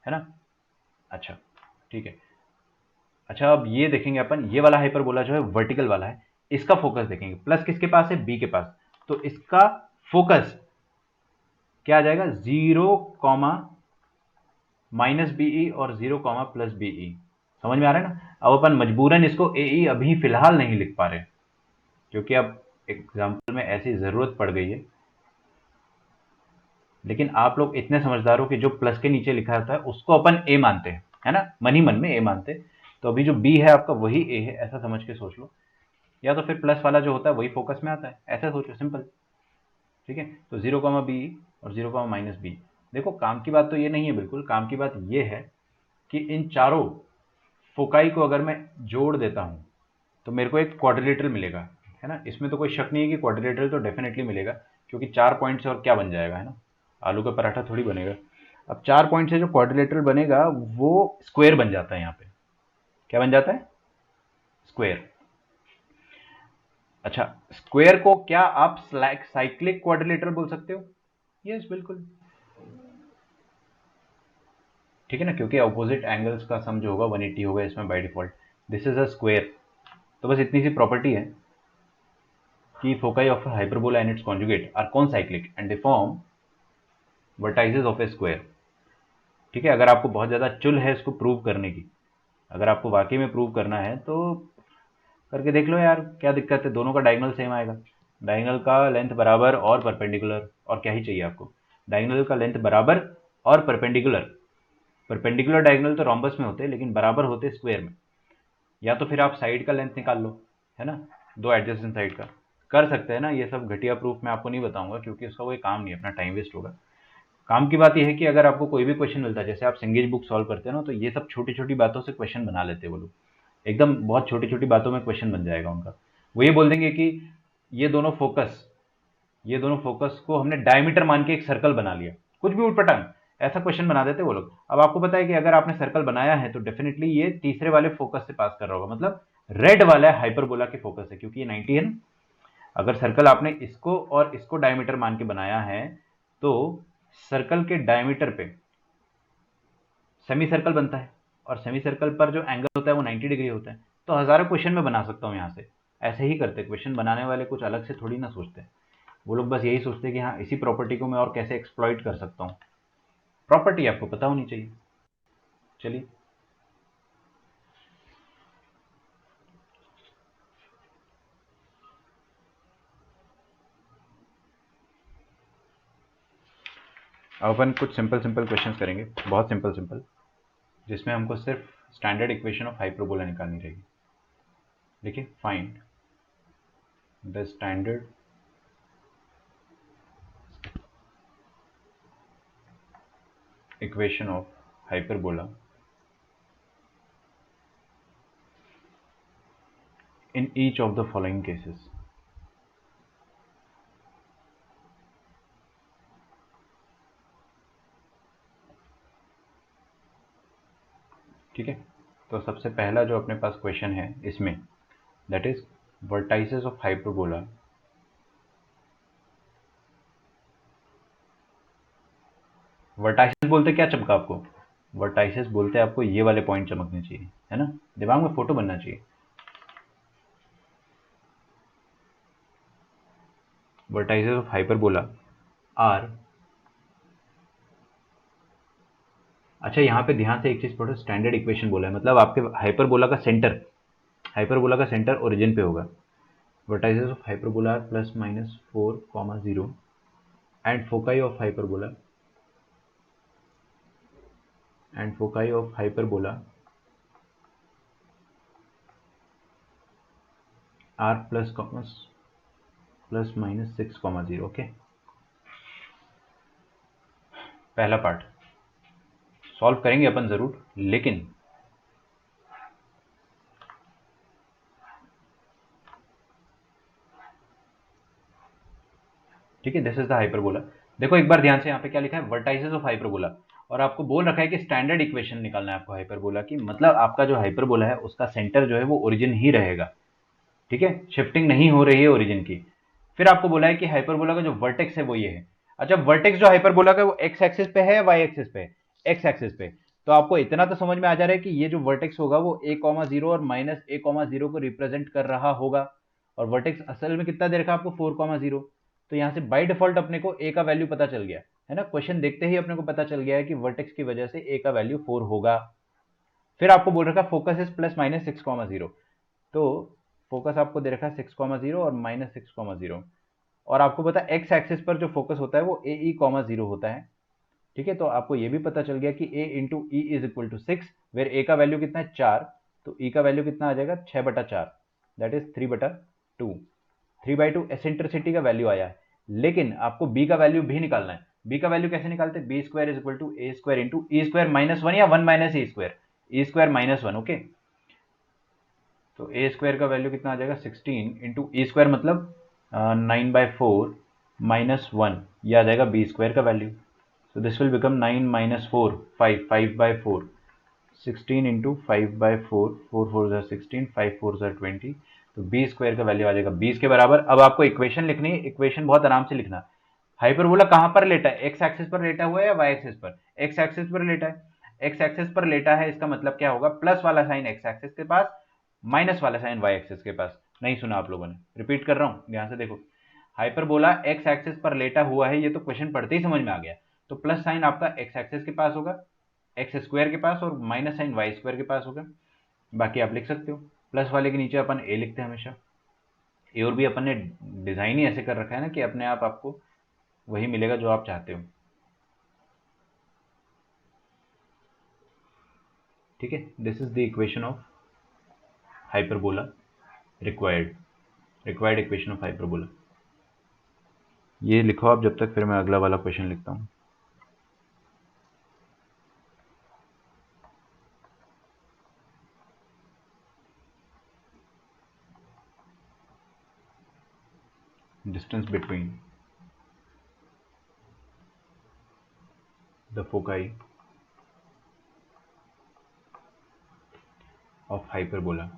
है ना। अच्छा ठीक है। अच्छा अब ये देखेंगे अपन, ये वाला हाइपरबोला जो है वर्टिकल वाला है, इसका फोकस देखेंगे, प्लस किसके पास है, बी के पास, तो इसका फोकस क्या आ जाएगा, जीरो कॉमा माइनस बीई और जीरो कॉमा प्लस बीई। समझ में आ रहा है ना। अब अपन मजबूरन इसको ए अभी फिलहाल नहीं लिख पा रहे, क्योंकि अब एग्जाम्पल में ऐसी जरूरत पड़ गई है। लेकिन आप लोग इतने समझदार हो कि जो प्लस के नीचे लिखा होता है उसको अपन ए मानते हैं, है ना, मन ही मन में ए मानते हैं। तो अभी जो बी है आपका वही ए है, ऐसा समझ के सोच लो, या तो फिर प्लस वाला जो होता है वही फोकस में आता है, ऐसा सोचो, सिंपल। ठीक है, तो जीरो कॉमा बी और जीरो कॉमा माइनस बी। देखो काम की बात तो ये नहीं है, बिल्कुल काम की बात ये है कि इन चारों फोकाई को अगर मैं जोड़ देता हूं तो मेरे को एक क्वाड्रिलेटरल मिलेगा, है ना। इसमें तो कोई शक नहीं है कि क्वाड्रिलेटरल तो डेफिनेटली मिलेगा, क्योंकि 4 पॉइंट से और क्या बन जाएगा, है ना, आलू का पराठा थोड़ी बनेगा। अब 4 पॉइंट से जो क्वाड्रिलेटरल बनेगा वो स्क्वायर बन जाता है, यहाँ पे क्या बन जाता है, स्क्वायर। अच्छा, स्क्वायर को क्या आप साइक्लिक क्वाड्रिलेटरल बोल सकते हो, यस बिल्कुल, ठीक है ना, क्योंकि अपोजिट एंगल्स का सम जो होगा 180 होगा इसमें by default, this is a square. तो बस इतनी सी प्रॉपर्टी है कि foci of hyperbola and its conjugate are concyclic and they form vertices of a square. ठीक है, अगर आपको बहुत ज़्यादा चुल है इसको प्रूव करने की, अगर आपको वाकई में प्रूव करना है तो करके देख लो यार, क्या दिक्कत है, दोनों का डायगोनल सेम आएगा, डायगोनल का लेंथ बराबर और परपेंडिकुलर, और क्या ही चाहिए आपको, डायगोनल का लेंथ बराबर और परपेंडिकुलर। परपेंडिकुलर डायगोनल तो रोम्बस में होते हैं, लेकिन बराबर होते स्क्वायर में। या तो फिर आप साइड का लेंथ निकाल लो, है ना, दो एडजेसेंट साइड का कर सकते हैं ना। ये सब घटिया प्रूफ मैं आपको नहीं बताऊंगा, क्योंकि उसका कोई काम नहीं है, अपना टाइम वेस्ट होगा। काम की बात यह है कि अगर आपको कोई भी क्वेश्चन मिलता है, जैसे आप सिंगेज बुक सॉल्व करते हैं ना, तो ये सब छोटी छोटी बातों से क्वेश्चन बना लेते हैं वो लोग, एकदम बहुत छोटी छोटी बातों में क्वेश्चन बन जाएगा उनका। वो ये बोल देंगे कि ये दोनों फोकस को हमने डायमीटर मान के एक सर्कल बना लिया, कुछ भी उटपटांग ऐसा क्वेश्चन बना देते वो लोग। अब आपको पता है कि अगर आपने सर्कल बनाया है तो डेफिनेटली ये तीसरे वाले फोकस से पास कर रहा होगा, मतलब रेड वाला हाइपरबोला के फोकस है, क्योंकि ये 90 है ना। अगर सर्कल आपने इसको और इसको डायमीटर मान के बनाया है तो सर्कल के डायमीटर पे सेमी सर्कल बनता है, और सेमी सर्कल पर जो एंगल होता है वो 90 डिग्री होता है। तो हजारों क्वेश्चन में बना सकता हूँ यहाँ से, ऐसे ही करते, क्वेश्चन बनाने वाले कुछ अलग से थोड़ी ना सोचते हैं, वो लोग बस यही सोचते हैं कि हाँ इसी प्रॉपर्टी को मैं और कैसे एक्सप्लॉइट कर सकता हूँ। प्रॉपर्टी आपको पता होनी चाहिए। चलिए, अब अपन कुछ सिंपल सिंपल क्वेश्चंस करेंगे, बहुत सिंपल सिंपल, जिसमें हमको सिर्फ स्टैंडर्ड इक्वेशन ऑफ हाइपरबोला निकालनी रहेगी। देखिए, find the standard equation of hyperbola in each of the following cases। ठीक है, तो सबसे पहला जो अपने पास क्वेश्चन है इसमें, that is vertices of hyperbola vertices बोलते क्या चमका आपको, वर्टाइसेस बोलते आपको ये वाले पॉइंट चमकने चाहिए, है ना, दिमाग में फोटो बनना चाहिए। वर्टाइसेस ऑफ हाइपरबोला आर, अच्छा यहाँ पे ध्यान से एक चीज पढ़ो, स्टैंडर्ड इक्वेशन बोला है, मतलब आपके हाइपरबोला का सेंटर ओरिजिन पे होगा। Vertices of hyperbola are plus minus 4,0 and foci of hyperbola are plus minus 6,0। Okay, पहला पार्ट सॉल्व करेंगे अपन जरूर, लेकिन ठीक है, दिस इज द हाइपरबोला। देखो एक बार ध्यान से, यहाँ पे क्या लिखा है, वर्टाइसेस ऑफ हाइपरबोला, और आपको बोल रखा है कि स्टैंडर्ड इक्वेशन निकालना है आपको हाइपरबोला की, मतलब आपका जो हाइपरबोला है उसका सेंटर जो है वो ओरिजिन ही रहेगा। ठीक है, शिफ्टिंग नहीं हो रही है ओरिजिन की। फिर आपको बोला है कि हाइपरबोला का जो वर्टेक्स है वो ये है। अच्छा, वर्टेक्स जो हाइपरबोला का वो एक्स एक्सिस पे है या वाई एक्सिस पे है? एक्स एक्सिस पे। तो आपको इतना तो समझ में आ जा रहा है कि ये जो वर्टेक्स होगा वो a कॉमा जीरो और माइनस a कॉमा जीरो को रिप्रेजेंट कर रहा होगा, और वर्टेक्स असल में कितना दे रखा है आपको, 4 कॉमा जीरो। तो यहाँ से बाय डिफॉल्ट अपने को a का वैल्यू पता चल गया है ना, क्वेश्चन देखते ही अपने को पता चल गया है कि वर्टेक्स की वजह से a का वैल्यू 4 होगा। फिर आपको बोल रखा focus is plus minus 6 comma zero, तो फोकस आपको दे रखा है 6 कॉमा जीरो और माइनस 6 कॉमा जीरो, और आपको पता है एक्स एक्सिस पर जो फोकस होता है वो ए ई कॉमा जीरो होता है। ठीक है, तो आपको ये भी पता चल गया कि a into e is equal to 6, where a का वैल्यू कितना है 4, तो ई का वैल्यू कितना आ जाएगा 6/4, दैट इज 3/2। 3/2 एसेंट्रिसिटी का वैल्यू आया है, लेकिन आपको बी का वैल्यू भी निकालना है। बी का वैल्यू कैसे निकालते हैं, B square is equal to A square into E square minus one या one minus E square, E square minus one. Okay, तो ए स्क्वायर का वैल्यू कितना आ जाएगा 16 इंटू ई स्क्वायर मतलब 9/4 माइनस वन, ये आ जाएगा बी स्क्वायर का value. So this will become 9 minus 4, 5, 5/4, 16 into 5/4, 4 4 are 16, 5 4 are 20, तो बी स्क्वायर का वैल्यू आ जाएगा 20 के बराबर। अब आपको इक्वेशन लिखनी है, इक्वेशन बहुत आराम से लिखना। हाइपरबोला कहाँ पर लेटा है, एक्स एक्सिस पर लेटा हुआ है या वाई एक्सिस पर? एक्स एक्सिस पर लेटा है। एक्स एक्सिस पर लेटा है, इसका मतलब क्या होगा, प्लस वाला साइन एक्स एक्सिस के पास, माइनस वाला साइन वाई एक्सिस के पास। नहीं सुना आप लोगों ने, रिपीट कर रहा हूं, ध्यान से देखो। हाइपरबोला एक्स एक्सिस पर लेटा हुआ है, ये तो क्वेश्चन पढ़ते ही समझ में आ गया। तो प्लस साइन आपका एक्स एक्सिस के पास होगा, एक्स स्क्वायर के पास, और माइनस साइन वाई स्क्वायर के पास होगा। बाकी आप लिख सकते हो, प्लस वाले के नीचे अपन ए लिखते हैं हमेशा। ए और भी अपन ने डिजाइन ही ऐसे कर रखा है ना कि अपने आप आपको वही मिलेगा जो आप चाहते हो। ठीक है, this is the equation of hyperbola required, required equation of hyperbola. ये लिखो आप जब तक, फिर मैं अगला वाला क्वेश्चन लिखता हूँ। distance between the foci of hyperbola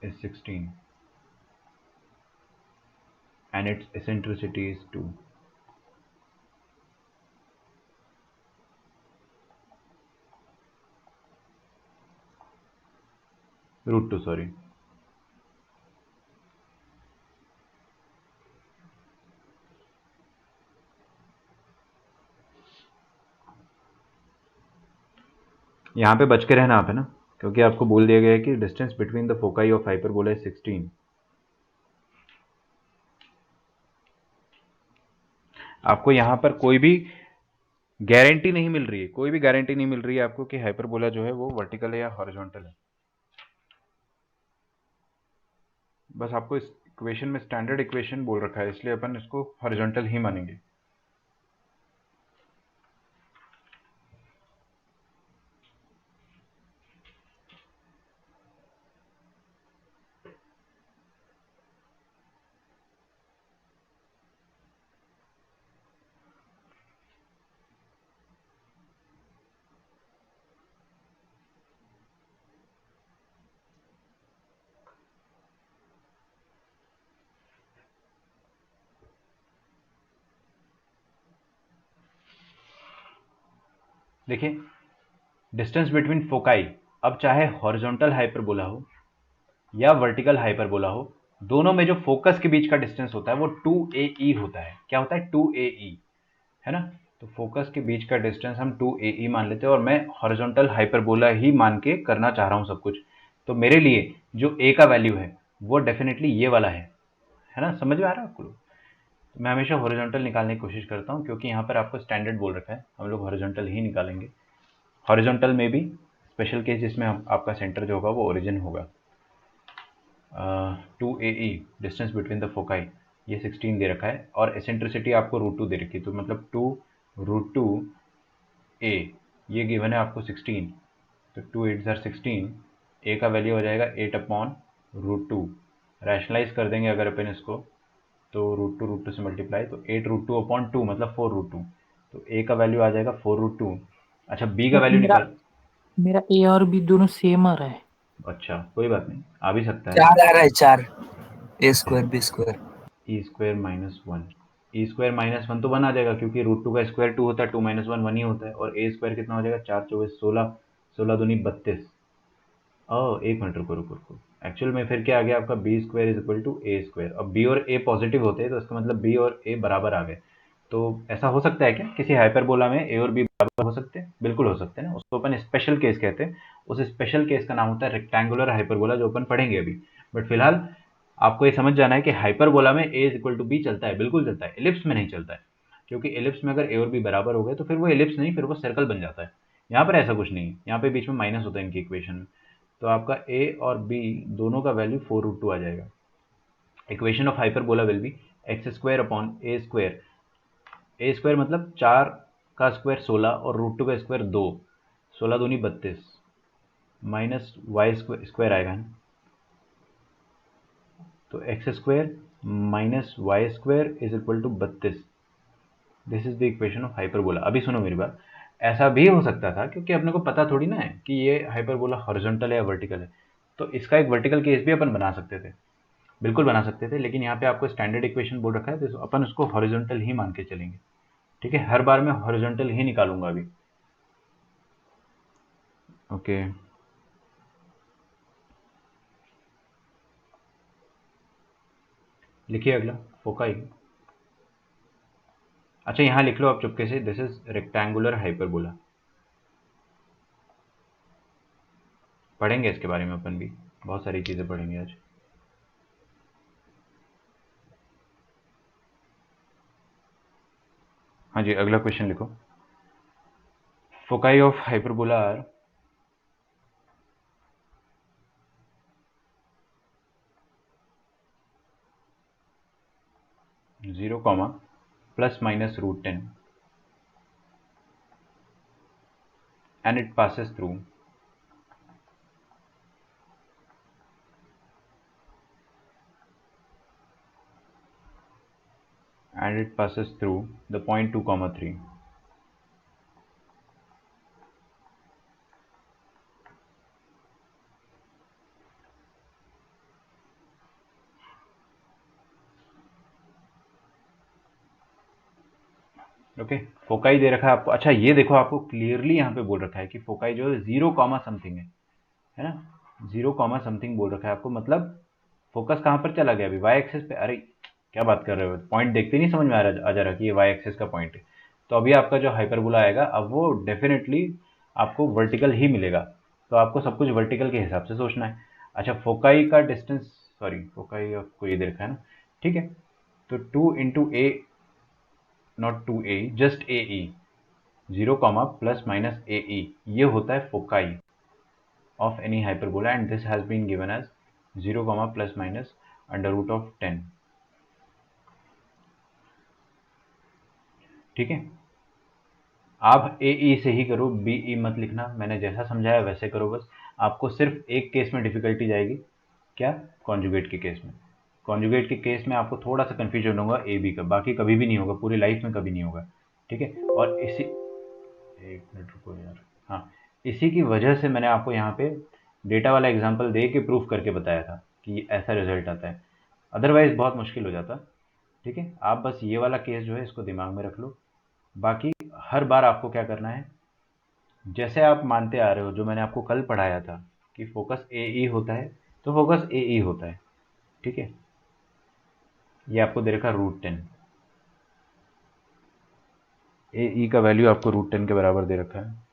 is 16 and its eccentricity is 2. Root 2, sorry. यहाँ पे बच के रहना आप, है ना, क्योंकि आपको बोल दिया गया है कि distance between the foci of hyperbola is 16। आपको यहाँ पर कोई भी गारंटी नहीं मिल रही है, कोई भी गारंटी नहीं मिल रही है आपको कि हाइपरबोला जो है वो वर्टिकल है या हॉरिजॉन्टल है। बस आपको इस इक्वेशन में स्टैंडर्ड इक्वेशन बोल रखा है, इसलिए अपन इसको हॉरिजॉन्टल ही मानेंगे। देखिए, डिस्टेंस बिटवीन फोकाई, अब चाहे हॉरिजॉन्टल हाइपरबोला हो या वर्टिकल हाइपरबोला हो, दोनों में जो फोकस के बीच का डिस्टेंस होता है वो 2AE होता है। क्या होता है, 2AE, है ना। तो फोकस के बीच का डिस्टेंस हम 2AE मान लेते हैं, और मैं हॉरिजॉन्टल हाइपरबोला ही मान के करना चाह रहा हूँ सब कुछ। तो मेरे लिए जो ए का वैल्यू है वो डेफिनेटली ये वाला है ना, समझ में आ रहा है आपको? तो मैं हमेशा हॉरिजॉन्टल निकालने की कोशिश करता हूँ, क्योंकि यहाँ पर आपको स्टैंडर्ड बोल रखा है, हम लोग हॉरिजॉन्टल ही निकालेंगे। हॉरिजॉन्टल में भी स्पेशल केस जिसमें आपका सेंटर जो होगा वो ओरिजिन होगा। 2AE distance between the foci, ये 16 दे रखा है, और एसेंट्रिसिटी आपको √2 दे रखी है, तो मतलब 2√2A, ये गिवन है आपको 16, तो 2 8 16, ए का वैल्यू हो जाएगा 8/√2, √2 रैशनलाइज कर देंगे अगर अपन इसको, तो √2 से मल्टीप्लाई, तो 8√2/2 मतलब 4√2, तो a का वैल्यू आ जाएगा 4√2। अच्छा b का सर वैल्यू मेरा निकाल। मेरा ए और बी दोनों सेम आ रहा है। अच्छा कोई बात नहीं, आ भी सकता है। 4 आ रहा है, 4 a²b²। e² - 1 e² - 1 तो 1 आ जाएगा, क्योंकि √2 का स्क्वायर 2 होता है, 2 - 1 1 ही होता है, और a² कितना हो जाएगा, 4 चौबीस 16, 16 दूनी 32। ओह एक मिनट, रुको रुको रुको, एक्चुअल में फिर क्या आ गया आपका, b² = a²। अब b और a पॉजिटिव होते हैं तो इसका मतलब b और a बराबर आ गए। तो ऐसा हो सकता है क्या किसी हाइपरबोला में a और b बराबर हो सकते हैं? बिल्कुल हो सकते हैं ना, उसको अपन स्पेशल केस कहते हैं। उस स्पेशल केस का नाम होता है रेक्टेंगुलर हाइपरबोला, जो अपन पढ़ेंगे अभी। बट फिलहाल आपको ये समझ जाना है कि हाइपरबोला में a = b चलता है, बिल्कुल चलता है, एलिप्स में नहीं चलता है। क्योंकि एलिप्स में अगर a और b बराबर हो गए तो फिर वो एलिप्स नहीं, फिर वो सर्कल बन जाता है। यहाँ पर ऐसा कुछ नहीं है, यहाँ पे बीच में माइनस होता है इनकी इक्वेशन में। तो आपका a और b दोनों का वैल्यू 4√2 आ जाएगा। Equation of hyperbola will be x² a square मतलब 4 का स्क्वायर 16 और √2 का स्क्वायर 2, 16 दूनी 32, माइनस वाई स्क्वायर आएगा ना, तो x² - y² = 32। This is the equation of hyperbola. अभी सुनो मेरी बात, ऐसा भी हो सकता था, क्योंकि अपने को पता थोड़ी ना है कि ये हाइपरबोला हॉरिजॉन्टल है या वर्टिकल है, तो इसका एक वर्टिकल केस भी अपन बना सकते थे, बिल्कुल बना सकते थे। लेकिन यहाँ पे आपको स्टैंडर्ड इक्वेशन बोल रखा है, तो अपन उसको हॉरिजॉन्टल ही मान के चलेंगे। ठीक है, हर बार मैं हॉरिजॉन्टल ही निकालूंगा अभी। ओके लिखिए अगला, फोकाई। अच्छा यहाँ लिख लो आप चुपके से, दिस इज रेक्टेंगुलर हाइपरबोला। पढ़ेंगे इसके बारे में अपन भी, बहुत सारी चीज़ें पढ़ेंगे आज। हाँ जी, अगला क्वेश्चन लिखो। Foci of hyperbola are zero comma ±√10 and it passes through the point 2, 3। Okay foci दे रखा है आपको। अच्छा ये देखो, आपको क्लियरली यहाँ पे बोल रखा है कि फोकाई जो है 0, समथिंग है ना, 0, समथिंग बोल रखा है आपको, मतलब फोकस कहाँ पर चला गया अभी, वाई एक्सिस पे। अरे क्या बात कर रहे हो, पॉइंट देखते नहीं समझ में आ जा रहा कि ये वाई एक्सिस का पॉइंट है। तो अभी आपका जो हाइपरबोला आएगा, अब वो डेफिनेटली आपको वर्टिकल ही मिलेगा, तो आपको सब कुछ वर्टिकल के हिसाब से सोचना है। अच्छा फोकाई का डिस्टेंस, सॉरी फोकाई आपको ये दे रखा है ना, ठीक है, तो 2 × a not 2a, just ae, 0, ±ae, ये होता है foci of any hyperbola, and this has been given as 0, ±√10। ठीक है, आप ए ई से ही करो, बी ई मत लिखना, मैंने जैसा समझाया वैसे करो बस। आपको सिर्फ एक केस में डिफिकल्टी जाएगी, क्या, कॉन्जुगेट के केस में। कॉन्जुगेट के केस में आपको थोड़ा सा कन्फ्यूजन होगा ए बी का, बाकी कभी भी नहीं होगा, पूरी लाइफ में कभी नहीं होगा। ठीक है, और इसी, एक मिनट रुको यार, हाँ, इसी की वजह से मैंने आपको यहाँ पे डेटा वाला एग्जाम्पल दे के प्रूफ करके बताया था कि ऐसा रिजल्ट आता है, अदरवाइज बहुत मुश्किल हो जाता। ठीक है, आप बस ये वाला केस जो है इसको दिमाग में रख लो। बाकी हर बार आपको क्या करना है, जैसे आप मानते आ रहे हो, जो मैंने आपको कल पढ़ाया था कि फोकस ए ई होता है, तो फोकस ए ई होता है। ठीक है, ये आपको दे रखा √10, ए ई का वैल्यू आपको √10 के बराबर दे रखा है।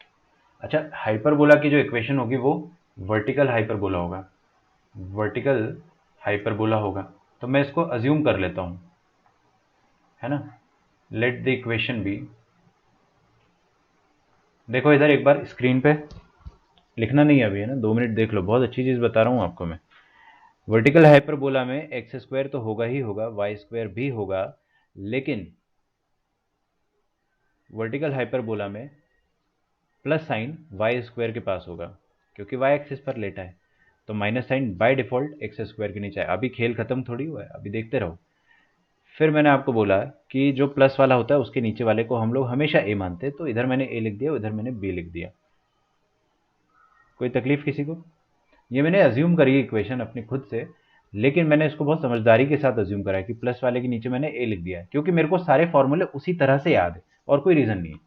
अच्छा हाइपरबोला की जो इक्वेशन होगी वो वर्टिकल हाइपरबोला होगा, वर्टिकल हाइपरबोला होगा। तो मैं इसको अज्यूम कर लेता हूँ, है ना, लेट द इक्वेशन बी, देखो इधर एक बार स्क्रीन पे, लिखना नहीं है अभी, है ना, 2 मिनट देख लो, बहुत अच्छी चीज़ बता रहा हूँ आपको मैं। वर्टिकल हाइपरबोला में x² तो होगा ही होगा, y² भी होगा, लेकिन वर्टिकल हाइपरबोला में प्लस साइन y² के पास होगा, क्योंकि y एक्सिस पर लेटा है। तो minus sign by default X square के नीचे आए। अभी खेल खत्म थोड़ी हुआ है, अभी देखते रहो। फिर मैंने आपको बोला कि जो प्लस वाला होता है उसके नीचे वाले को हम लोग हमेशा ए मानते हैं, तो इधर मैंने ए लिख दिया, उधर मैंने बी लिख दिया। कोई तकलीफ किसी को? ये मैंने अज्यूम करी इक्वेशन अपनी खुद से, लेकिन मैंने इसको बहुत समझदारी के साथ अज्यूम करा है कि प्लस वाले के नीचे मैंने ए लिख दिया है, क्योंकि मेरे को सारे फॉर्मूले उसी तरह से याद है और कोई रीज़न नहीं है।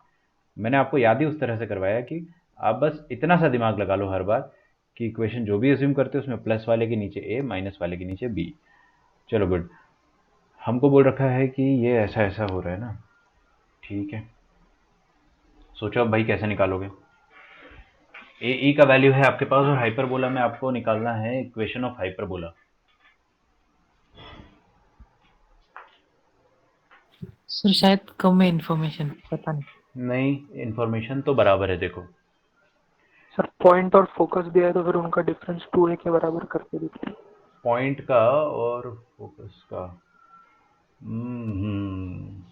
मैंने आपको याद ही उस तरह से करवाया कि आप बस इतना सा दिमाग लगा लो हर बार कि इक्वेशन जो भी अज्यूम करते हो उसमें प्लस वाले के नीचे ए, माइनस वाले के नीचे बी। चलो गुड। हमको बोल रखा है कि ये ऐसा ऐसा हो रहा है ना, ठीक है। सोचो अब भाई कैसे निकालोगे। ए ई का वैल्यू है आपके पास और हाइपरबोला में आपको निकालना है इक्वेशन ऑफ हाइपरबोला। सर शायद कम है इन्फॉर्मेशन, पता नहीं। नहीं, इन्फॉर्मेशन तो बराबर है। देखो सर पॉइंट और फोकस दिया है तो फिर उनका डिफरेंस 2a के बराबर करके देखते हैं। पॉइंट का और फोकस का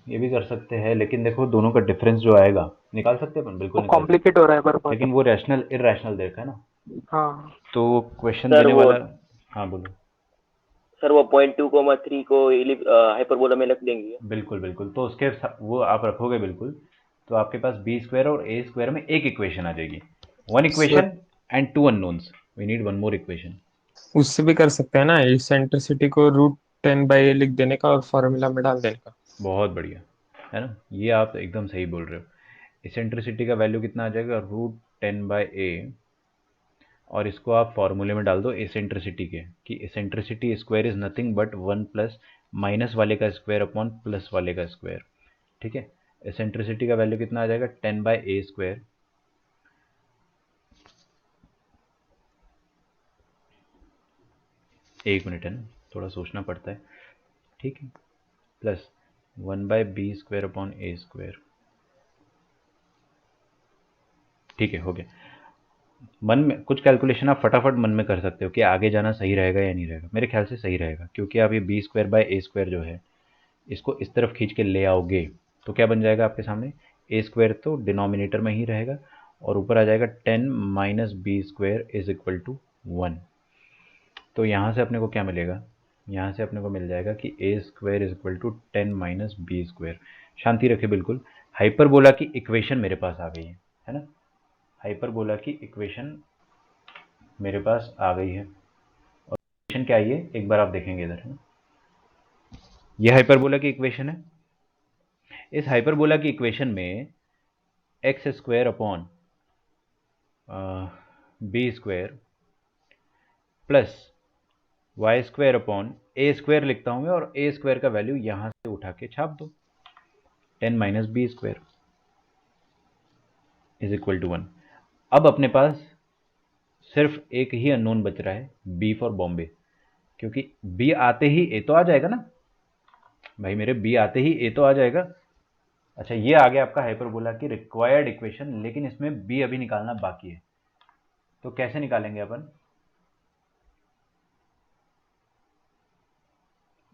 ये भी कर सकते हैं, लेकिन देखो दोनों का डिफरेंस जो आएगा निकाल सकते हैं अपन, बिल्कुल वो निकाल सकते कॉम्प्लिकेट हो रहा है हैं, बर्बाद। लेकिन वो रैशनल इरेशनल देखा है ना। हाँ तो क्वेश्चन सर देने वो वाला, हाँ बोलो। सर वो 0.2, 3 को हाइपरबोला में रख देंगे। बिल्कुल बिल्कुल, तो उसके वो आप रखोगे बिल्कुल, तो आपके पास बी स्क्वायर और ए स्क्वायर में एक इक्वेशन आ जाएगी। One sir equation and two unknowns, we need one more equation. उससे भी कर सकते हैं ना, इसेंट्रिसिटी को √10/a लिख देने का और फॉर्मूला में डाल देने का। बहुत बढ़िया, है ना, ये आप एकदम सही बोल रहे हो। इसेंट्रिसिटी का वैल्यू कितना आ जाएगा, √10/a, और इसको आप फॉर्मूले में डाल दो इसेंट्रिसिटी के, कि eccentricity square is nothing but 1 plus minus वाले का स्क्वायर अपॉन प्लस वाले का स्क्वायर। ठीक है, इसेंट्रिसिटी का वैल्यू कितना आ जाएगा, 10/a स्क्वायर। एक मिनट है ना, थोड़ा सोचना पड़ता है, ठीक है, plus 1/b square upon a square. ठीक है, हो गया। मन में कुछ कैलकुलेशन आप फटाफट मन में कर सकते हो कि आगे जाना सही रहेगा या नहीं रहेगा। मेरे ख्याल से सही रहेगा, क्योंकि आप ये B square by A square जो है इसको इस तरफ खींच के ले आओगे तो क्या बन जाएगा आपके सामने, ए स्क्वायर तो डिनोमिनेटर में ही रहेगा और ऊपर आ जाएगा 10 minus B square is equal to 1। तो यहाँ से अपने को क्या मिलेगा, यहाँ से अपने को मिल जाएगा कि a square is equal to 10 minus B square. शांति रखे बिल्कुल। हाइपरबोला की इक्वेशन मेरे पास आ गई है ना, हाइपरबोला की इक्वेशन मेरे पास आ गई है। और इक्वेशन क्या आई है एक बार आप देखेंगे इधर, है ना, ये हाइपरबोला की इक्वेशन है। इस हाइपरबोला की इक्वेशन में x square upon b square plus y square upon a square लिखता हूँ मैं, और ए स्क्वायर का वैल्यू यहाँ से उठा के छाप दो, 10 minus B square is equal to 1। अब अपने पास सिर्फ एक ही अननोन बच रहा है, बी फॉर बॉम्बे, क्योंकि बी आते ही ए तो आ जाएगा ना भाई मेरे, बी आते ही ए तो आ जाएगा। अच्छा, ये आ गया आपका हाइपरबोला की रिक्वायर्ड इक्वेशन, लेकिन इसमें बी अभी निकालना बाकी है। तो कैसे निकालेंगे अपन,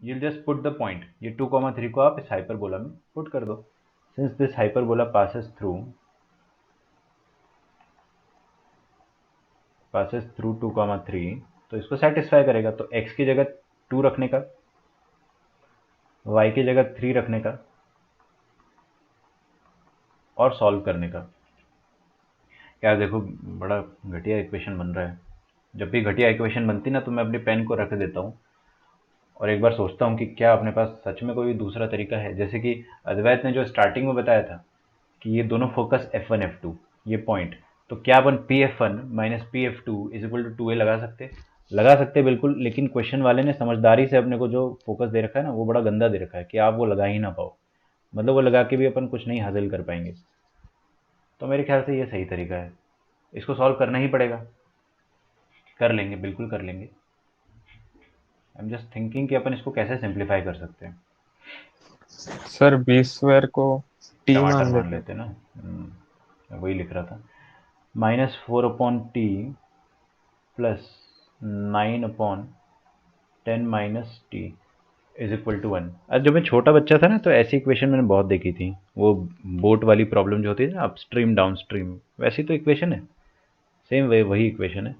you just put the point, ये 2,3 को आप इस हाइपरबोला में पुट कर दो। Since this hyperbola passes through 2,3, तो इसको सेटिस्फाई करेगा। तो x की जगह 2 रखने का, y की जगह 3 रखने का और सॉल्व करने का। यार देखो बड़ा घटिया इक्वेशन बन रहा है। जब भी घटिया इक्वेशन बनती ना तो मैं अपनी पेन को रख देता हूँ और एक बार सोचता हूँ कि क्या अपने पास सच में कोई दूसरा तरीका है। जैसे कि अद्वैत ने जो स्टार्टिंग में बताया था कि ये दोनों फोकस F1 F2, ये पॉइंट, तो क्या अपन PF1 minus PF2 is equal to 2a लगा सकते बिल्कुल, लेकिन क्वेश्चन वाले ने समझदारी से अपने को जो फोकस दे रखा है ना वो बड़ा गंदा दे रखा है कि आप वो लगा ही ना पाओ, मतलब वो लगा के भी अपन कुछ नहीं हासिल कर पाएंगे। तो मेरे ख्याल से ये सही तरीका है, इसको सॉल्व करना ही पड़ेगा। कर लेंगे, बिल्कुल कर लेंगे। आई एम जस्ट थिंकिंग कि अपन इसको कैसे सिंप्लीफाई कर सकते हैं। सर बी स्क्वायर को टी टमाटर मान मान लेते हैं। लेते ना, मैं वही लिख रहा था, -4/t plus 9/10 minus T is equal to 1। आज जब मैं छोटा बच्चा था ना तो ऐसी इक्वेशन मैंने बहुत देखी थी, वो बोट वाली प्रॉब्लम जो होती है ना, अपस्ट्रीम डाउनस्ट्रीम, वैसी तो इक्वेशन है, सेम वे वही इक्वेशन है।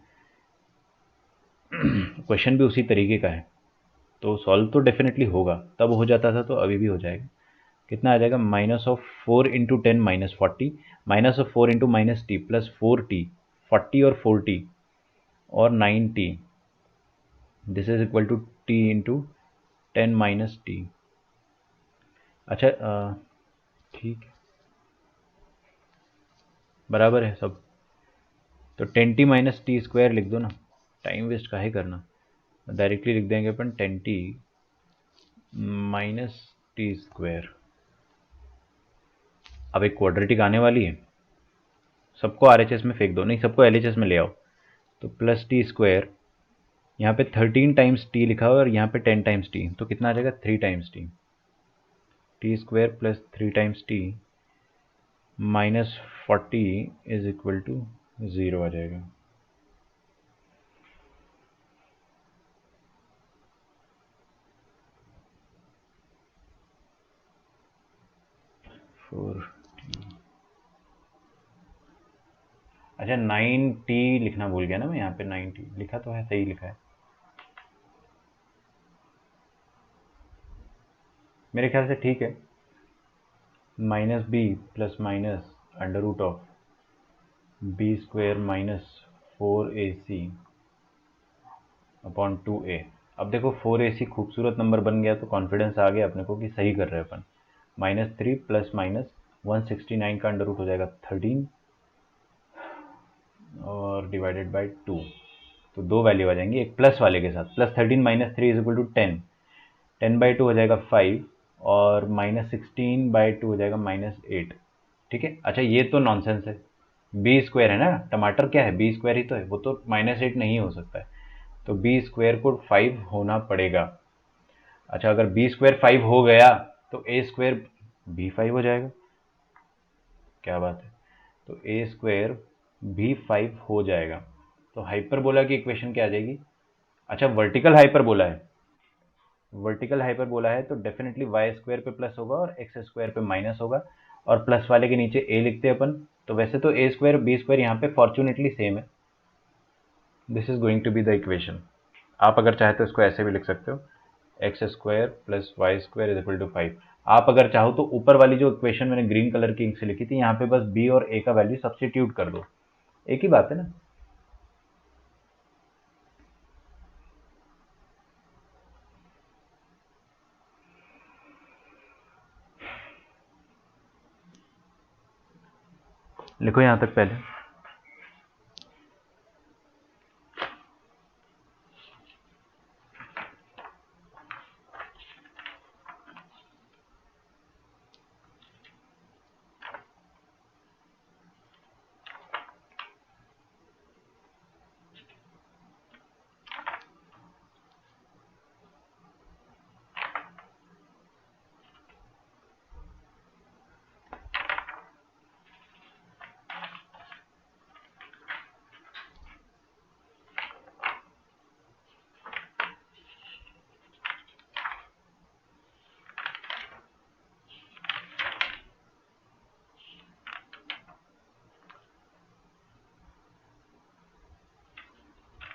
क्वेश्चन भी उसी तरीके का है, तो सॉल्व तो डेफिनेटली होगा, तब हो जाता था तो अभी भी हो जाएगा। कितना आ जाएगा, -4 × 10 - 40, -4 × -t प्लस 4t, 40 और 4t और 9t, this is equal to t × 10 - t। अच्छा ठीक है, बराबर है सब। तो 10t - t² लिख दो ना, टाइम वेस्ट काहे करना, डायरेक्टली लिख देंगे अपन 10t - t²। अब एक क्वाड्रेटिक आने वाली है, सबको RHS में फेंक दो, नहीं सबको LHS में ले आओ, तो प्लस t², यहाँ पे 13 टाइम्स t लिखा हुआ है और यहाँ पे 10 टाइम्स t, तो कितना आ जाएगा 3 times t, t² plus 3 times t minus 40 is equal to 0 आ जाएगा। अच्छा 9t लिखना भूल गया ना मैं, यहाँ पे 9t लिखा तो है, सही लिखा है मेरे ख्याल से, ठीक है। -b plus minus under root of b² minus 4ac upon 2a। अब देखो 4ac खूबसूरत नंबर बन गया तो कॉन्फिडेंस आ गया अपने को कि सही कर रहे हैं अपन। -3 प्लस माइनस 169 का अंडर रूट हो जाएगा 13 और डिवाइडेड बाय 2, तो दो वैल्यू आ जाएंगी एक प्लस वाले के साथ, +13 - 3 इज इक्वल टू 10, 10/2 हो जाएगा 5 और -16/2 हो जाएगा -8। ठीक है, अच्छा ये तो नॉनसेंस है, b² है ना, टमाटर क्या है, b² ही तो है, वो तो -8 नहीं हो सकता है, तो b² को 5 होना पड़ेगा। अच्छा अगर b² 5 हो गया तो a² भी 5 हो जाएगा, क्या बात है, तो a² भी 5 हो जाएगा। तो हाइपरबोला की इक्वेशन क्या आ जाएगी, अच्छा वर्टिकल हाइपरबोला है, वर्टिकल हाइपरबोला है तो डेफिनेटली y² पे प्लस होगा और x² पे माइनस होगा, और प्लस वाले के नीचे a लिखते हैं अपन, तो वैसे तो a² b² यहाँ पे फॉर्चुनेटली सेम है। This is going to be the equation. आप अगर चाहे तो इसको ऐसे भी लिख सकते हो, x² plus y² is equal to 5। आप अगर चाहो तो ऊपर वाली जो इक्वेशन मैंने ग्रीन कलर की इंक से लिखी थी, यहाँ पे बस b और a का वैल्यू सब्सटीट्यूट कर दो, एक ही बात है ना। लिखो यहाँ तक पहले।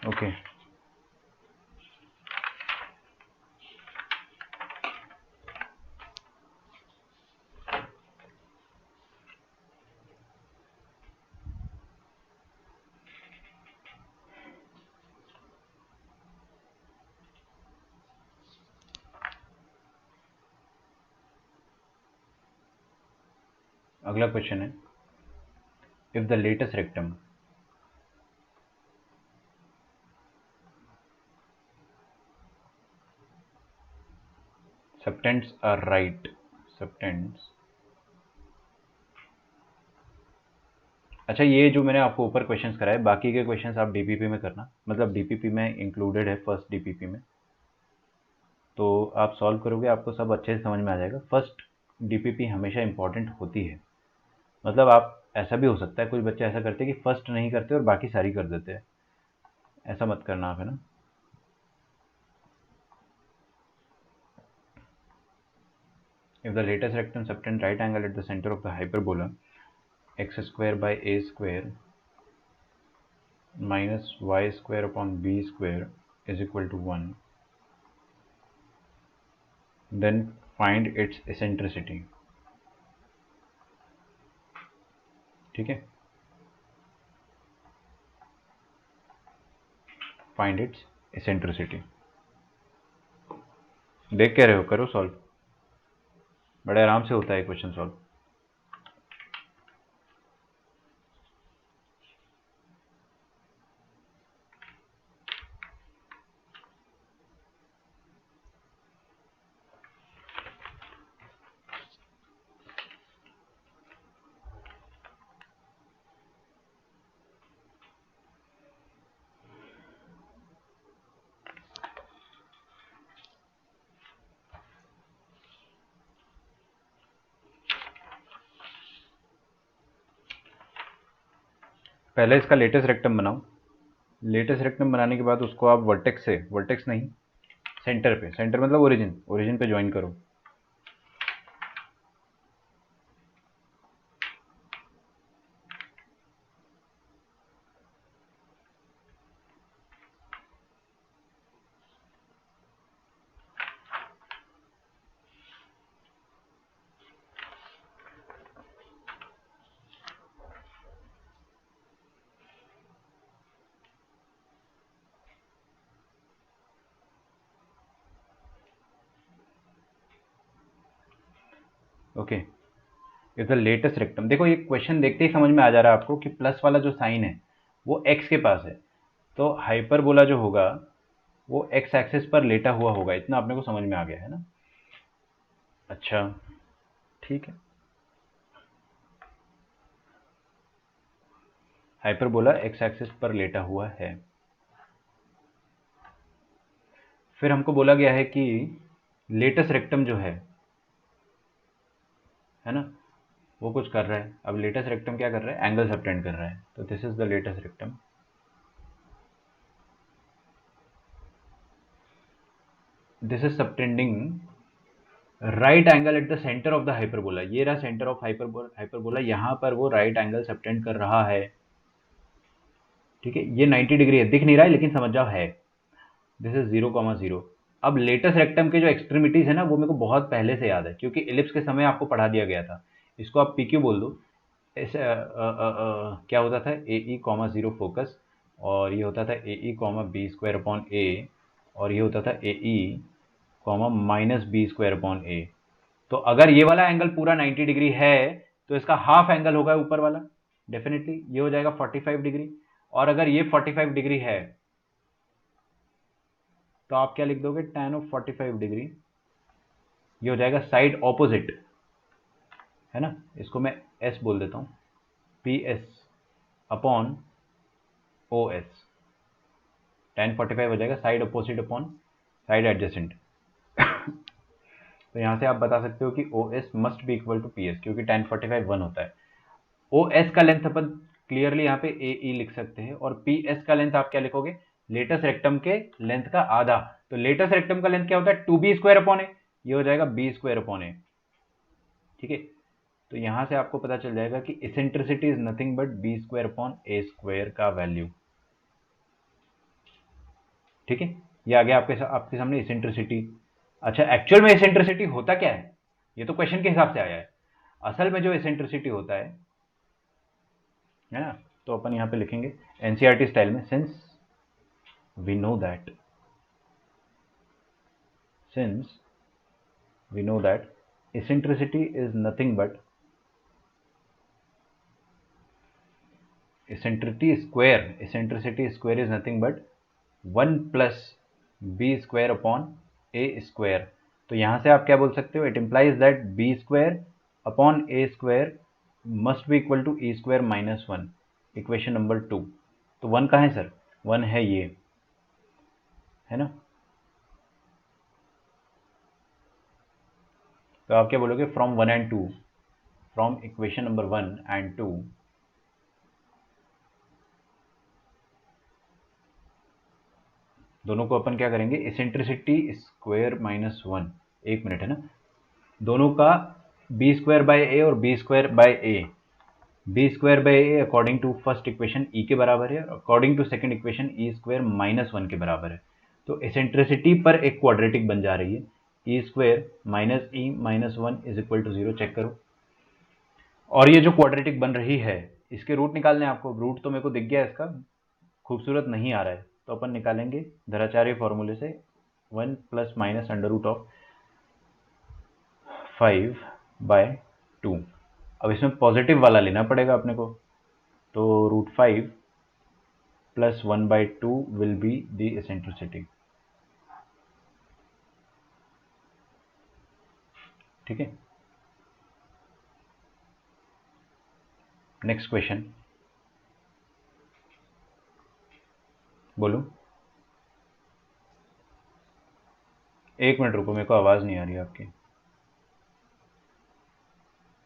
ओके अगला क्वेश्चन है, if the latus rectum subtends are right, subtends। अच्छा ये जो मैंने आपको ऊपर क्वेश्चंस कराए, बाकी के क्वेश्चंस आप डीपीपी में करना, मतलब डीपीपी में इंक्लूडेड है, फर्स्ट डीपीपी में, तो आप सॉल्व करोगे आपको सब अच्छे से समझ में आ जाएगा। फर्स्ट डीपीपी हमेशा इंपॉर्टेंट होती है, मतलब आप ऐसा भी हो सकता है कुछ बच्चे ऐसा करते हैं कि फर्स्ट नहीं करते और बाकी सारी कर देते हैं, ऐसा मत करना आप, है ना। If the latest rectum subtend right angle at the center of the hyperbola x² by a² minus y² upon b² is equal to 1, then find its eccentricity. ठीक है, फाइंड इट्स एसेंट्रिसिटी। देख क्या रहे हो, करो सॉल्व, बड़े आराम से होता है क्वेश्चन सॉल्व। पहले इसका लेटेस्ट रेक्टम बनाओ। लेटेस्ट रेक्टम बनाने के बाद उसको आप वर्टेक्स से, वर्टेक्स नहीं, सेंटर पे, सेंटर मतलब ओरिजिन, ओरिजिन पे ज्वाइन करो। Okay, is the latus rectum. देखो ये क्वेश्चन देखते ही समझ में आ जा रहा है आपको कि प्लस वाला जो साइन है वो एक्स के पास है, तो हाइपरबोला जो होगा वो एक्स एक्सिस पर लेटा हुआ होगा। इतना अपने को समझ में आ गया है ना। अच्छा ठीक है, हाइपरबोला एक्स एक्सिस पर लेटा हुआ है। फिर हमको बोला गया है कि लेटेस्ट रेक्टम जो है ना, वो कुछ कर रहा है। अब लेटेस्ट रेक्टम क्या कर रहा है, एंगल सबटेंड कर रहा है। तो this is the latus rectum. This is subtending right angle at the centre of the hyperbola. ये रहा सेंटर ऑफ हाइपरबोला, यहाँ पर वो राइट एंगल सबटेंड कर रहा है। ठीक है, ये 90 डिग्री है, दिख नहीं रहा है लेकिन समझ जाओ है। This is 0,0। अब लेटेस्ट रेक्टम के जो एक्सट्रीमिटीज है ना, वो मेरे को बहुत पहले से याद है क्योंकि इलिप्स के समय आपको पढ़ा दिया गया था। इसको आप पी क्यू बोल दो। क्या होता था, ए ई कॉमा 0 फोकस, और ये होता था a e comma b square upon a, और ये होता था a e comma minus B square upon a. तो अगर ये वाला एंगल पूरा 90 डिग्री है तो इसका हाफ एंगल होगा ऊपर वाला, डेफिनेटली ये हो जाएगा 45 डिग्री। और अगर ये 45 डिग्री है तो आप क्या लिख दोगे, tan ऑफ 45 डिग्री, ये हो जाएगा साइड ऑपोजिट, है ना। इसको मैं s बोल देता हूँ, P S upon O S. tan 45 हो जाएगा side opposite upon side adjacent. तो यहाँ से आप बता सकते हो कि O S must be equal to P S, क्योंकि tan 45 1 होता है। ओ एस का लेंथ अपन क्लियरली यहाँ पे ए ई लिख सकते हैं, और पी एस का लेंथ आप क्या लिखोगे, लेटेस्ट रेक्टम के लेंथ का आधा। तो लेटेस्ट रेक्टम का लेंथ क्या होता है, 2b स्क्वायर अपॉन ए, ये हो जाएगा b स्क्वायर अपॉन ए। ठीक है, तो यहां से आपको पता चल जाएगा कि eccentricity is nothing but b square upon a square का वैल्यू। ठीक है, ये आ गया आपके सामने इसेंट्रिसिटी। अच्छा, एक्चुअल में इसेंट्रिसिटी होता क्या है, ये तो क्वेश्चन के हिसाब से आया है। असल में जो इसेंट्रिसिटी होता है ना, तो अपन यहाँ पे लिखेंगे एनसीईआरटी स्टाइल में, since we know that eccentricity is nothing but eccentricity square is nothing but 1 plus b square upon a square। तो यहां से आप क्या बोल सकते हो, it implies that b square upon a square must be equal to e square minus 1, equation number 2। तो 1 कहाँ है सर, 1 है ये, है ना। तो आप क्या बोलोगे, from 1 and 2, from equation number 1 and 2 दोनों को अपन क्या करेंगे, इसेंट्रिसिटी स्क्वायर माइनस 1, एक मिनट, है ना। दोनों का बी स्क्वायर बाय ए और b square by a, b square by a according to first equation e के बराबर है, according to second equation e square minus 1 के बराबर है। तो एसेंट्रिसिटी पर एक क्वाड्रेटिक बन जा रही है, e square minus e minus 1 is equal to 0। Check करो। और ये जो क्वाड्रेटिक बन रही है इसके रूट निकालने हैं आपको। रूट तो मेरे को दिख गया इसका, खूबसूरत नहीं आ रहा है, तो अपन निकालेंगे धराचार्य फॉर्मूले से 1 plus minus under root of 5/2। अब इसमें पॉजिटिव वाला लेना पड़ेगा अपने को, तो √5 plus 1/2 will be the eccentricity. ठीक है, नेक्स्ट क्वेश्चन बोलो। एक मिनट रुको, मेरे को आवाज नहीं आ रही आपकी,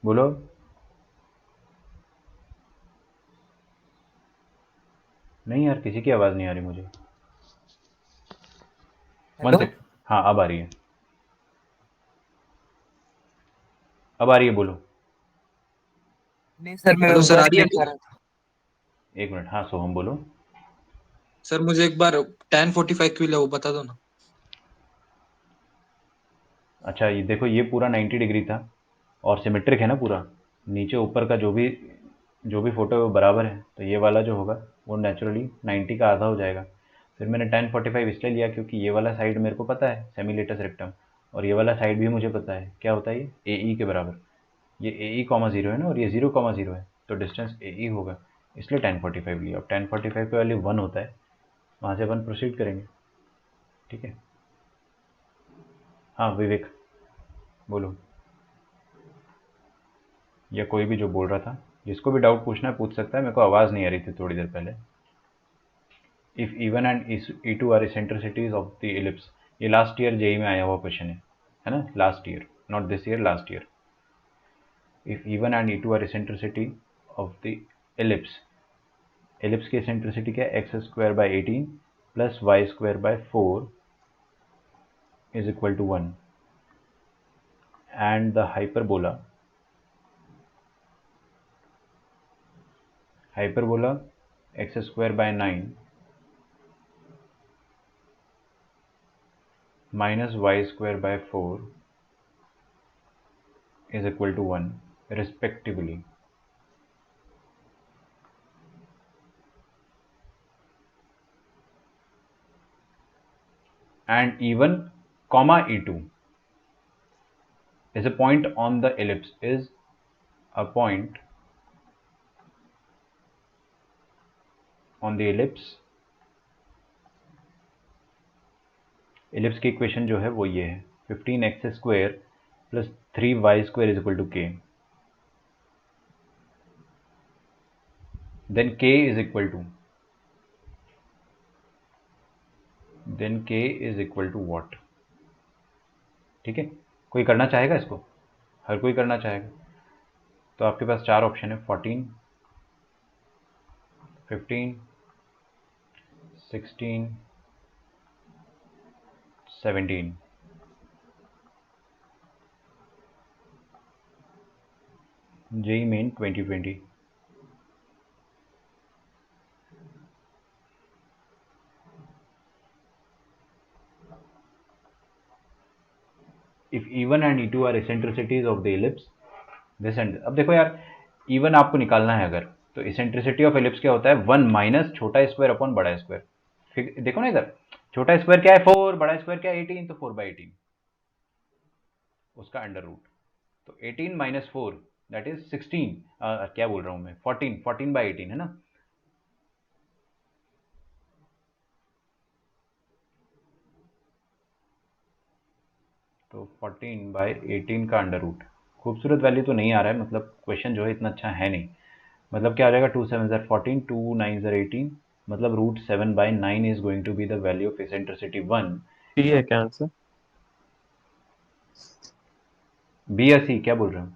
बोलो। नहीं यार, किसी की आवाज नहीं आ रही मुझे। One hello. सेक, हाँ अब आ रही है, अब आ रही है, बोलो। नहीं सर, मैं हेलो सर, आ बस रही है चेक कर रहा था। एक मिनट, हाँ सोहम बोलो। सर? मुझे एक बार 1045 क्यों लिया वो बता दो ना। अच्छा ये देखो, ये पूरा 90 डिग्री था और सिमेट्रिक है ना पूरा, नीचे ऊपर का जो भी फोटो है वो बराबर है, तो ये वाला जो होगा वो नेचुरली 90 का आधा हो जाएगा। फिर मैंने 1045 इसलिए लिया क्योंकि ये वाला साइड मेरे को पता है सेमीलेटस रेक्टम, और ये वाला साइड भी मुझे पता है क्या होता है, ये ए ई के बराबर। ये ए ई कॉमा जीरो है ना, और ये 0,0 है, तो डिस्टेंस ए ई होगा, इसलिए 1045 लिया। अब 1045 पे वाली 1 होता है, वहाँ से अपन प्रोसीड करेंगे। ठीक है, हाँ विवेक बोलो, या कोई भी जो बोल रहा था, जिसको भी डाउट पूछना है पूछ सकता है। मेरे को आवाज़ नहीं आ रही थी थोड़ी देर पहले। If E1 and E2 are eccentricities of the ellipse, ये लास्ट ईयर जेई में आया हुआ क्वेश्चन है ना, last year, not this year, last year. If E1 and E2 are eccentricity of the ellipse, ellipse की एसेंट्रिसिटी क्या है, x²/18 plus y²/4 is equal to 1, and the hyperbola x²/9 minus y²/4 is equal to 1 respectively. And E1 comma E2 is a point on the ellipse, is a point on the ellipse. ellipse की equation जो है वो ये है, 15x² plus 3y² is equal to k. Then k is equal to what? ठीक है, कोई करना चाहेगा इसको? हर कोई करना चाहेगा। तो आपके पास चार ऑप्शन है, 14, 15, 16, 17। JEE Main 2020। If E1 and E2 are eccentricities of the ellipse, this and, अब देखो यार, E1 आपको निकालना है अगर, तो एसेंट्रिसिटी ऑफ इलिप्स क्या होता है, 1 माइनस छोटा स्क्वायर अपॉन बड़ा स्क्वायर। फिर देखो ना इधर, छोटा स्क्वायर क्या है 4, बड़ा स्क्वायर क्या है 18, तो 4/18 उसका अंडर रूट, तो 18 माइनस 4 दैट इज 16, क्या बोल रहा हूँ मैं, 14/18 है ना। तो 14/18 का अंडर रूट, खूबसूरत वैल्यू तो नहीं आ रहा है, मतलब क्वेश्चन जो है इतना अच्छा है नहीं। मतलब क्या आ जाएगा, 2 7 ज़र 14, 2 9 ज़र 18, मतलब √7/9 is going to be the value of eccentricity 1। C है क्या आंसर? बी या सी, क्या बोल रहे हो?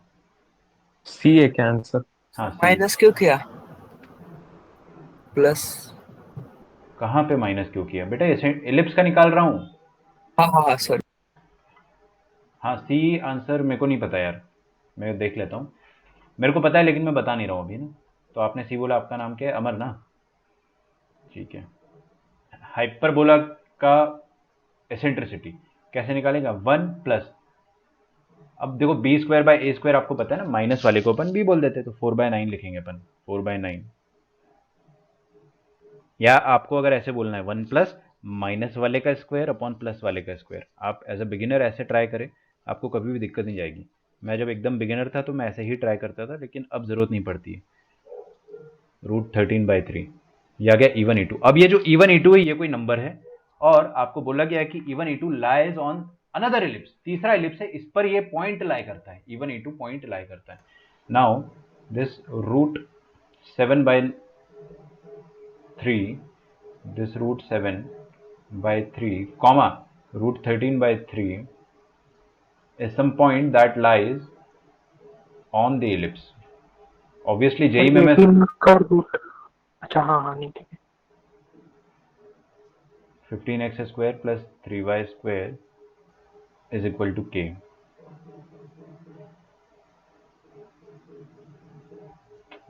सी है क्या आंसर? हाँ सी। माइनस क्यों किया? प्लस। कहाँ पे माइनस क्यों किया बेटा, एलिप्स का निकाल रहा हूँ। हाँ हाँ हाँ सॉरी। हाँ सी आंसर मेरे को नहीं पता यार, मैं देख लेता हूँ। मेरे को पता है लेकिन मैं बता नहीं रहा हूँ अभी ना। तो आपने सी बोला, आपका नाम क्या है, अमर ना? ठीक है। हाइपरबोला का एसेंट्रिसिटी कैसे निकालेगा 1 प्लस, अब देखो B square by A square आपको पता है ना, माइनस वाले को अपन बी बोल देते, तो 4/9 लिखेंगे अपन 4/9, या आपको अगर ऐसे बोलना है 1 प्लस माइनस वाले का स्क्वायर अपॉन प्लस वाले का स्क्वायर। आप एज अ बिगिनर ऐसे ट्राई करें, आपको कभी भी दिक्कत नहीं जाएगी। मैं जब एकदम बिगिनर था तो मैं ऐसे ही ट्राई करता था, लेकिन अब जरूरत नहीं पड़ती है। √13/3 या गया इवन E2। अब ये जो इवन E2 है ये कोई नंबर है, और आपको बोला गया है कि even E2 lies on another ellipse, तीसरा एलिप्स है, इस पर ये पॉइंट लाई करता है, इवन E2 पॉइंट लाई करता है। Now this √7/3, this √7/3 comma √13/3 is some point that lies on the ellipse. Obviously JEE में मैं 18 का रूट, अच्छा हाँ हाँ नहीं ठीक है। 15x² plus 3y² is equal to k।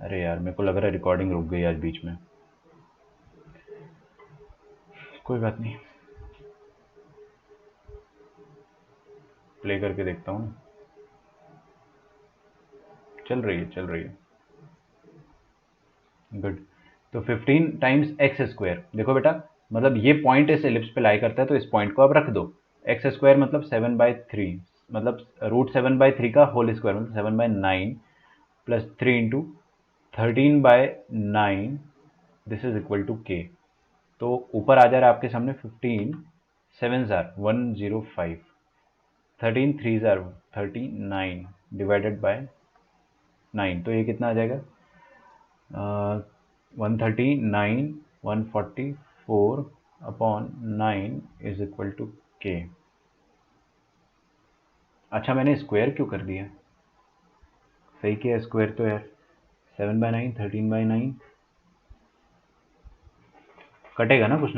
अरे यार मेरे को लग रहा है रिकॉर्डिंग रुक गई आज बीच में, कोई बात नहीं, प्ले करके देखता हूँ। चल रही है गुड। तो 15 टाइम्स x², देखो बेटा मतलब ये पॉइंट इस एलिप्स पे लाई करता है, तो इस पॉइंट को आप रख दो। x² मतलब 7/3, मतलब √7/3 का होल स्क्वायर मतलब 7/9 plus 3 into 13/9, this is equal to k। तो ऊपर आ जा रहा है आपके सामने 15 7s are 105, 13 3s are 39 divided by 9, तो ये कितना आ जाएगा 139 144 upon 9 is equal to k। अच्छा मैंने स्क्वायर क्यों कर दिया, सही किया स्क्वायर तो यार, 7/9 13/9 कटेगा ना कुछ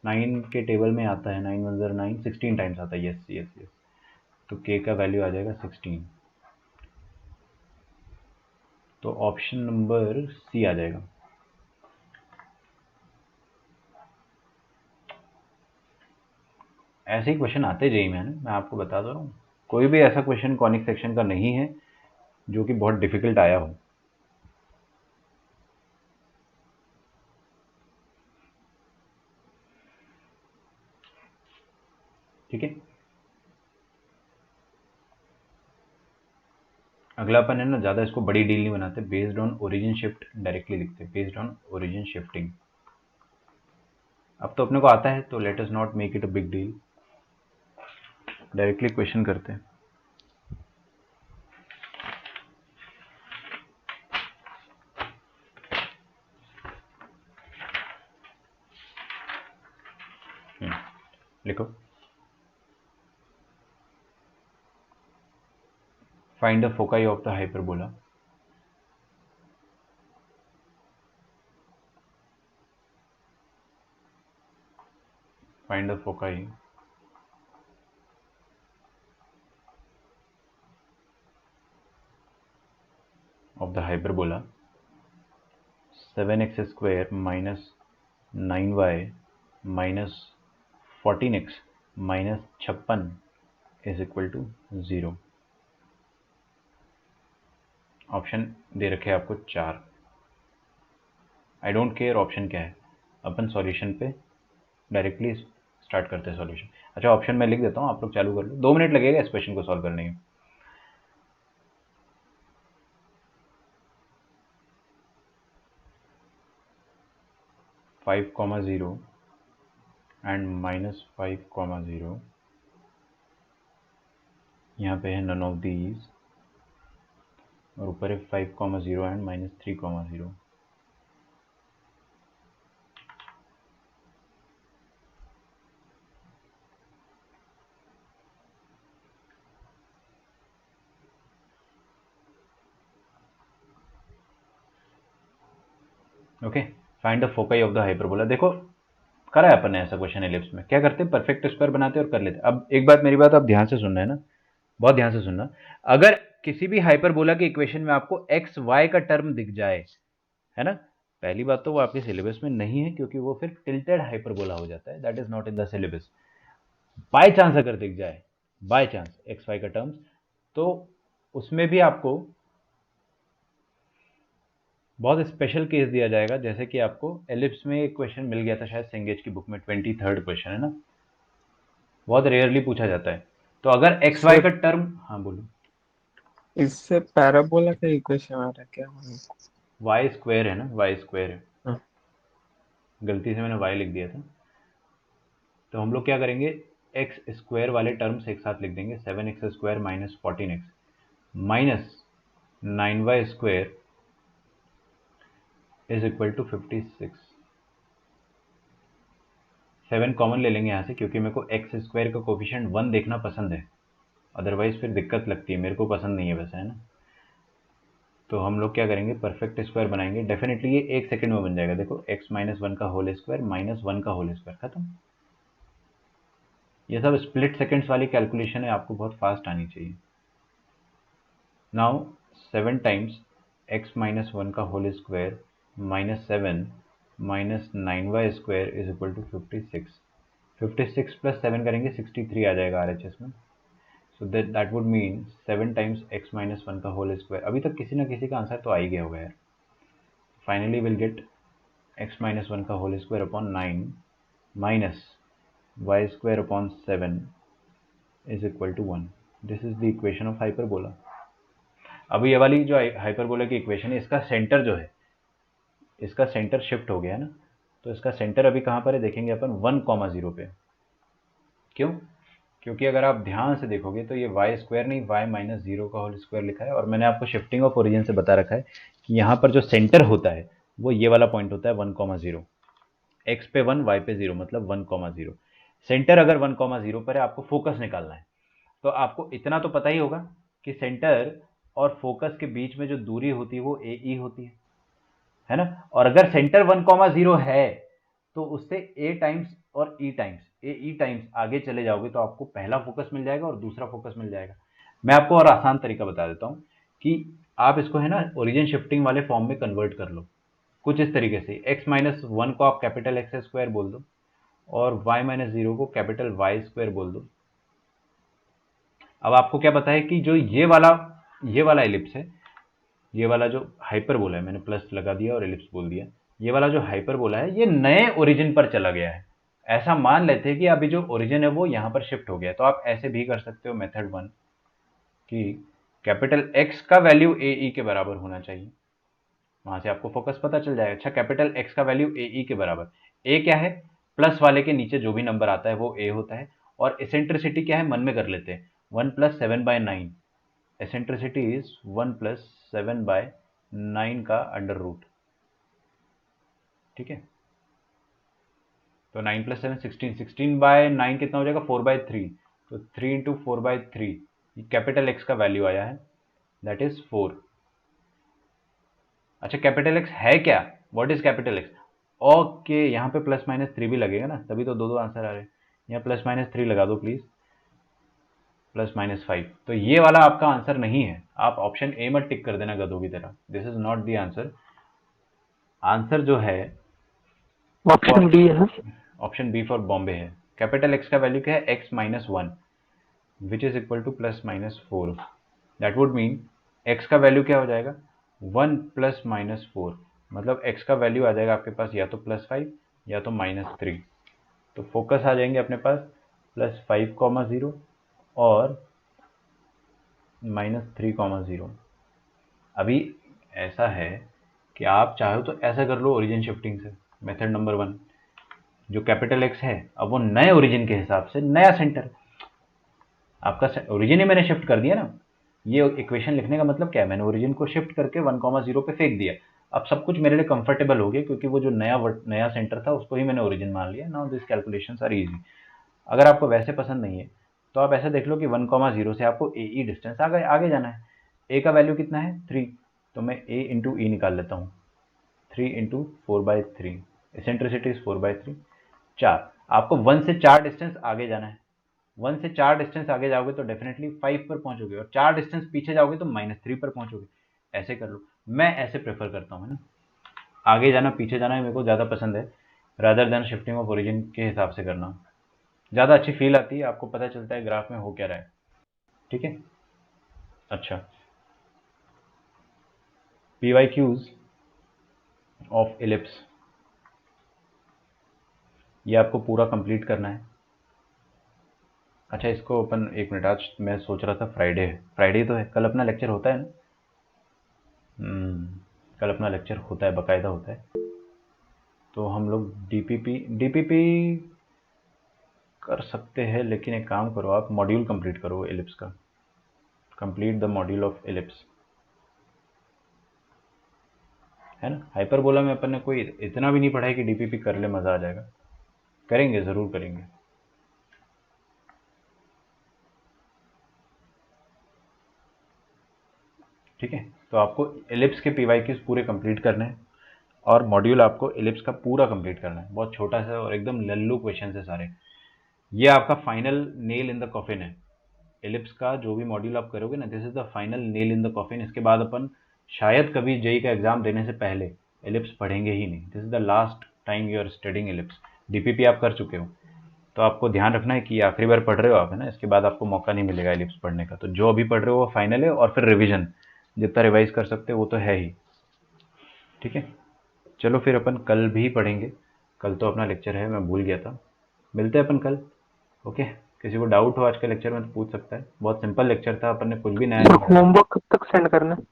9 के टेबल में आता है, 9 1 9 16 टाइम्स आता है, यस यस यस, तो k का वैल्यू आ जाएगा 16, तो ऑप्शन नंबर सी आ जाएगा। ऐसे ही क्वेश्चन आते जेई में, मैं आपको बता दे रहा हूँ, कोई भी ऐसा क्वेश्चन कॉनिक सेक्शन का नहीं है जो कि बहुत डिफिकल्ट आया हो। ठीक है, अगला अपन है ना ज़्यादा इसको बड़ी डील नहीं बनाते, based on origin shift directly लिखते, बेस्ड ऑन ओरिजिन शिफ्टिंग। अब तो अपने को आता है, तो let us not make it a big deal, directly question करते हैं। लिखो, find the foci of the hyperbola. Find the foci of the hyperbola 7x² minus 9y minus 14x minus 56 is equal to 0। Option दे रखे हैं आपको 4, I don't care option क्या है, अपन solution पे directly start करते हैं सॉल्यूशन। अच्छा ऑप्शन मैं लिख देता हूँ, आप लोग चालू कर लो, 2 मिनट लगेगा इस क्वेश्चन को सॉल्व करने में। 5,0 एंड -5,0, यहाँ पे है नन ऑफ दीज, और ऊपर है 5,0 and -3,0। Okay, find the foci of the hyperbola. देखो करा है अपन ने ऐसा क्वेश्चन एलिप्स में, क्या करते हैं परफेक्ट स्क्वायर बनाते हैं और कर लेते हैं। अब एक बात, मेरी बात आप ध्यान से सुनना है ना, बहुत ध्यान से सुनना, अगर किसी भी हाइपरबोला के इक्वेशन में आपको एक्स वाई का टर्म दिख जाए, है ना, पहली बात तो वो आपके सिलेबस में नहीं है, क्योंकि वो फिर टिल्टेड हाइपरबोला हो जाता है, that is not in the syllabus. By chance अगर दिख जाए, बाय चांस एक्स वाई का टर्म्स, तो उसमें भी आपको बहुत स्पेशल केस दिया जाएगा। जैसे कि आपको एलिप्स में एक क्वेश्चन मिल गया था शायद सेंगेज की बुक में, 23rd क्वेश्चन है ना, बहुत रेयरली पूछा जाता है। तो अगर एक्स वाई सर का टर्म, हाँ बोलो। इससे पैराबोला का इक्वेशन आ रहा है क्या? वाई स्क्वायर है ना, वाई स्क्वायर है, हाँ। गलती से मैंने वाई लिख दिया था। तो हम लोग क्या करेंगे, एक्स स्क्वायर वाले टर्म्स एक साथ लिख देंगे, 7x square minus 14x minus 9y square is equal to 56। 7 common ले लेंगे यहाँ से, क्योंकि मेरे को एक्स स्क्वायर का कोफिशिएंट 1 देखना पसंद है, अदरवाइज फिर दिक्कत लगती है, मेरे को पसंद नहीं है वैसे, है ना। तो हम लोग क्या करेंगे, परफेक्ट स्क्वायर बनाएंगे। डेफिनेटली ये 1 सेकंड में बन जाएगा। देखो x माइनस 1 का होल स्क्वायर माइनस 1 का होल स्क्वायर, खत्म। ये सब स्प्लिट सेकंड्स वाली कैलकुलेशन है, आपको बहुत फास्ट आनी चाहिए। नाउ 7 टाइम्स x माइनस 1 का whole square minus 7 minus 9y square is equal to 56। 56 plus 7 करेंगे 63 आ जाएगा RHS में। So that would mean 7 times x minus 1 का होल स्क्वायर। अभी तक किसी ना किसी का आंसर तो आ ही गया होगा यार। Finally will get x minus 1 का whole square upon 9 minus y square upon 7 is equal to 1। This is the equation of hyperbola. अब ये वाली जो हाइपरबोला की इक्वेशन है, इसका सेंटर जो है, इसका सेंटर शिफ्ट हो गया है ना, तो इसका सेंटर अभी कहाँ पर है देखेंगे अपन, 1,0 पे। क्यों? क्योंकि अगर आप ध्यान से देखोगे तो ये वाई स्क्वायर नहीं, वाई माइनस 0 का होल स्क्वायर लिखा है, और मैंने आपको शिफ्टिंग ऑफ ओरिजिन से बता रखा है कि यहाँ पर जो सेंटर होता है वो ये वाला पॉइंट होता है 1,0। एक्स पे 1, वाई पे 0, मतलब 1,0। सेंटर अगर 1,0 पर है, आपको फोकस निकालना है, तो आपको इतना तो पता ही होगा कि सेंटर और फोकस के बीच में जो दूरी होती है वो ए ई होती है ना। और अगर सेंटर 1,0 है तो उससे ए टाइम्स और ई टाइम्स, ए ई टाइम्स आगे चले जाओगे तो आपको पहला फोकस मिल जाएगा और दूसरा फोकस मिल जाएगा। मैं आपको और आसान तरीका बता देता हूँ कि आप इसको है ना ओरिजिन शिफ्टिंग वाले फॉर्म में कन्वर्ट कर लो, कुछ इस तरीके से। x माइनस 1 को आप कैपिटल एक्स स्क्वायर बोल दो और y माइनस 0 को कैपिटल वाई स्क्वायर बोल दो। अब आपको क्या पता है कि जो ये वाला एलिप्स है, ये वाला जो हाइपरबोला है, मैंने प्लस लगा दिया और एलिप्स बोल दिया, ये वाला जो हाइपरबोला है ये नए ओरिजिन पर चला गया है। ऐसा मान लेते हैं कि अभी जो ओरिजिन है वो यहाँ पर शिफ्ट हो गया है। तो आप ऐसे भी कर सकते हो मेथड 1 कि कैपिटल एक्स का वैल्यू ए ई के बराबर होना चाहिए, वहां से आपको फोकस पता चल जाएगा। अच्छा, कैपिटल एक्स का वैल्यू ए ई के बराबर, ए क्या है, प्लस वाले के नीचे जो भी नंबर आता है वो ए होता है। और एसेंट्रिसिटी क्या है, मन में कर लेते हैं, 1+7/9। एसेंट्रिसिटी इज 1+7/9 का अंडर रूट, ठीक है। तो 9 + 7 16, 16/9 कितना हो जाएगा, 4/3। तो 3 × 4/3 कैपिटल एक्स का वैल्यू आया है, दैट इज 4। अच्छा, कैपिटल एक्स है क्या, what is capital x? Okay, यहाँ पे +-3 भी लगेगा ना, तभी तो दो आंसर आ रहे हैं। यहाँ +-3 लगा दो प्लीज, +-5। तो ये वाला आपका आंसर नहीं है। आप ऑप्शन ए मत टिक कर देना गधों की तरह, this is not the answer. Answer जो है ऑप्शन बी है ना? ऑप्शन बी फॉर बॉम्बे है। कैपिटल एक्स का वैल्यू क्या है, x-1 which is equal to +-4। That would mean x का वैल्यू क्या हो जाएगा, 1 + -4, मतलब x का वैल्यू आ जाएगा आपके पास या तो +5 या तो -3। तो फोकस आ जाएंगे अपने पास +5,0 और -3,0। अभी ऐसा है कि आप चाहो तो ऐसा कर लो ओरिजिन शिफ्टिंग से, मेथड नंबर 1। जो कैपिटल एक्स है अब वो नए ओरिजिन के हिसाब से नया सेंटर, आपका ओरिजिन ही मैंने शिफ्ट कर दिया ना। ये इक्वेशन लिखने का मतलब क्या है, मैंने ओरिजिन को शिफ्ट करके 1,0 पे फेंक दिया। अब सब कुछ मेरे लिए कंफर्टेबल हो गया, क्योंकि वो जो नया सेंटर था उसको ही मैंने ओरिजिन मान लिया। Now this calculations are easy. अगर आपको वैसे पसंद नहीं है तो आप ऐसा देख लो कि 1,0 से आपको ए ई डिस्टेंस आगे जाना है। ए का वैल्यू कितना है, 3, तो मैं ए इंटू ई निकाल लेता हूँ, 3 × 4/3, एसेंट्रिसिटी इज 4/3। 4, आपको 1 से 4 डिस्टेंस आगे जाना है। 1 से 4 डिस्टेंस आगे जाओगे तो डेफिनेटली 5 पर पहुंचोगे, और 4 डिस्टेंस पीछे जाओगे तो -3 पर पहुंचोगे। ऐसे कर लो, मैं ऐसे प्रेफर करता हूँ, है ना। आगे जाना पीछे जाना है मेरे को ज़्यादा पसंद है, rather than shifting of origin के हिसाब से करना। ज़्यादा अच्छी फील आती है, आपको पता चलता है ग्राफ में हो क्या रहा है। ठीक है, अच्छा, PYQs ऑफ इलिप्स, ये आपको पूरा कंप्लीट करना है। अच्छा, इसको अपन 1 मिनट, आज मैं सोच रहा था फ्राइडे है, फ्राइडे तो है, कल अपना लेक्चर होता है ना? कल अपना लेक्चर होता है, बाकायदा होता है। तो हम लोग डीपीपी कर सकते हैं, लेकिन एक काम करो, आप मॉड्यूल कंप्लीट करो एलिप्स का, complete the module of ellipse, है ना? हाइपरबोला में अपन ने कोई इतना भी नहीं पढ़ा है कि डीपीपी कर ले मज़ा आ जाएगा, करेंगे, ज़रूर करेंगे। ठीक है, तो आपको एलिप्स के PYQs पूरे कंप्लीट करने हैं और मॉड्यूल आपको एलिप्स का पूरा कंप्लीट करना है। बहुत छोटा सा और एकदम लल्लू क्वेश्चन है सारे। ये आपका final nail in the coffin है। एलिप्स का जो भी मॉड्यूल आप करोगे ना, this is the final nail in the coffin. इसके बाद अपन शायद कभी जेई का एग्जाम देने से पहले एलिप्स पढ़ेंगे ही नहीं। This is the last time you are studying ellipse. DPP आप कर चुके हो, तो आपको ध्यान रखना है कि आखिरी बार पढ़ रहे हो आप, है ना? इसके बाद आपको मौका नहीं मिलेगा एलिप्स पढ़ने का। तो जो अभी पढ़ रहे हो वो फाइनल है, और फिर रिविजन जितना रिवाइज कर सकते हो वो तो है ही। ठीक है, चलो फिर अपन कल भी पढ़ेंगे। कल तो अपना लेक्चर है, मैं भूल गया था। मिलते हैं अपन कल, ओके? किसी को डाउट हो आज के लेक्चर में तो पूछ सकता है। बहुत सिंपल लेक्चर था, अपन ने कुछ भी नया सर नहीं पढ़ा। होमवर्क कब तक सेंड करना है?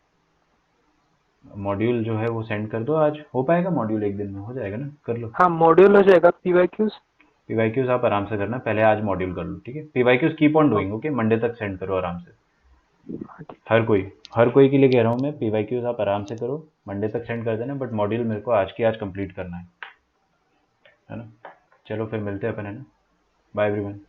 मॉड्यूल जो है वो सेंड कर दो आज, हो पाएगा मॉड्यूल एक दिन में हो जाएगा ना? कर लो। हाँ मॉड्यूल हो जाएगा, PYQs PYQs आप आराम से करना, पहले आज मॉड्यूल कर लो, ठीक है? PYQs keep on doing, okay? Monday तक सेंड करो आराम से। हर कोई के लिए कह रहा हूँ मैं, PYQs आप आराम से करो, मंडे तक सेंड कर देना, बट मॉड्यूल मेरे को आज की आज कंप्लीट करना है ना? चलो फिर मिलते हैं अपन, है ना? Bye everyone.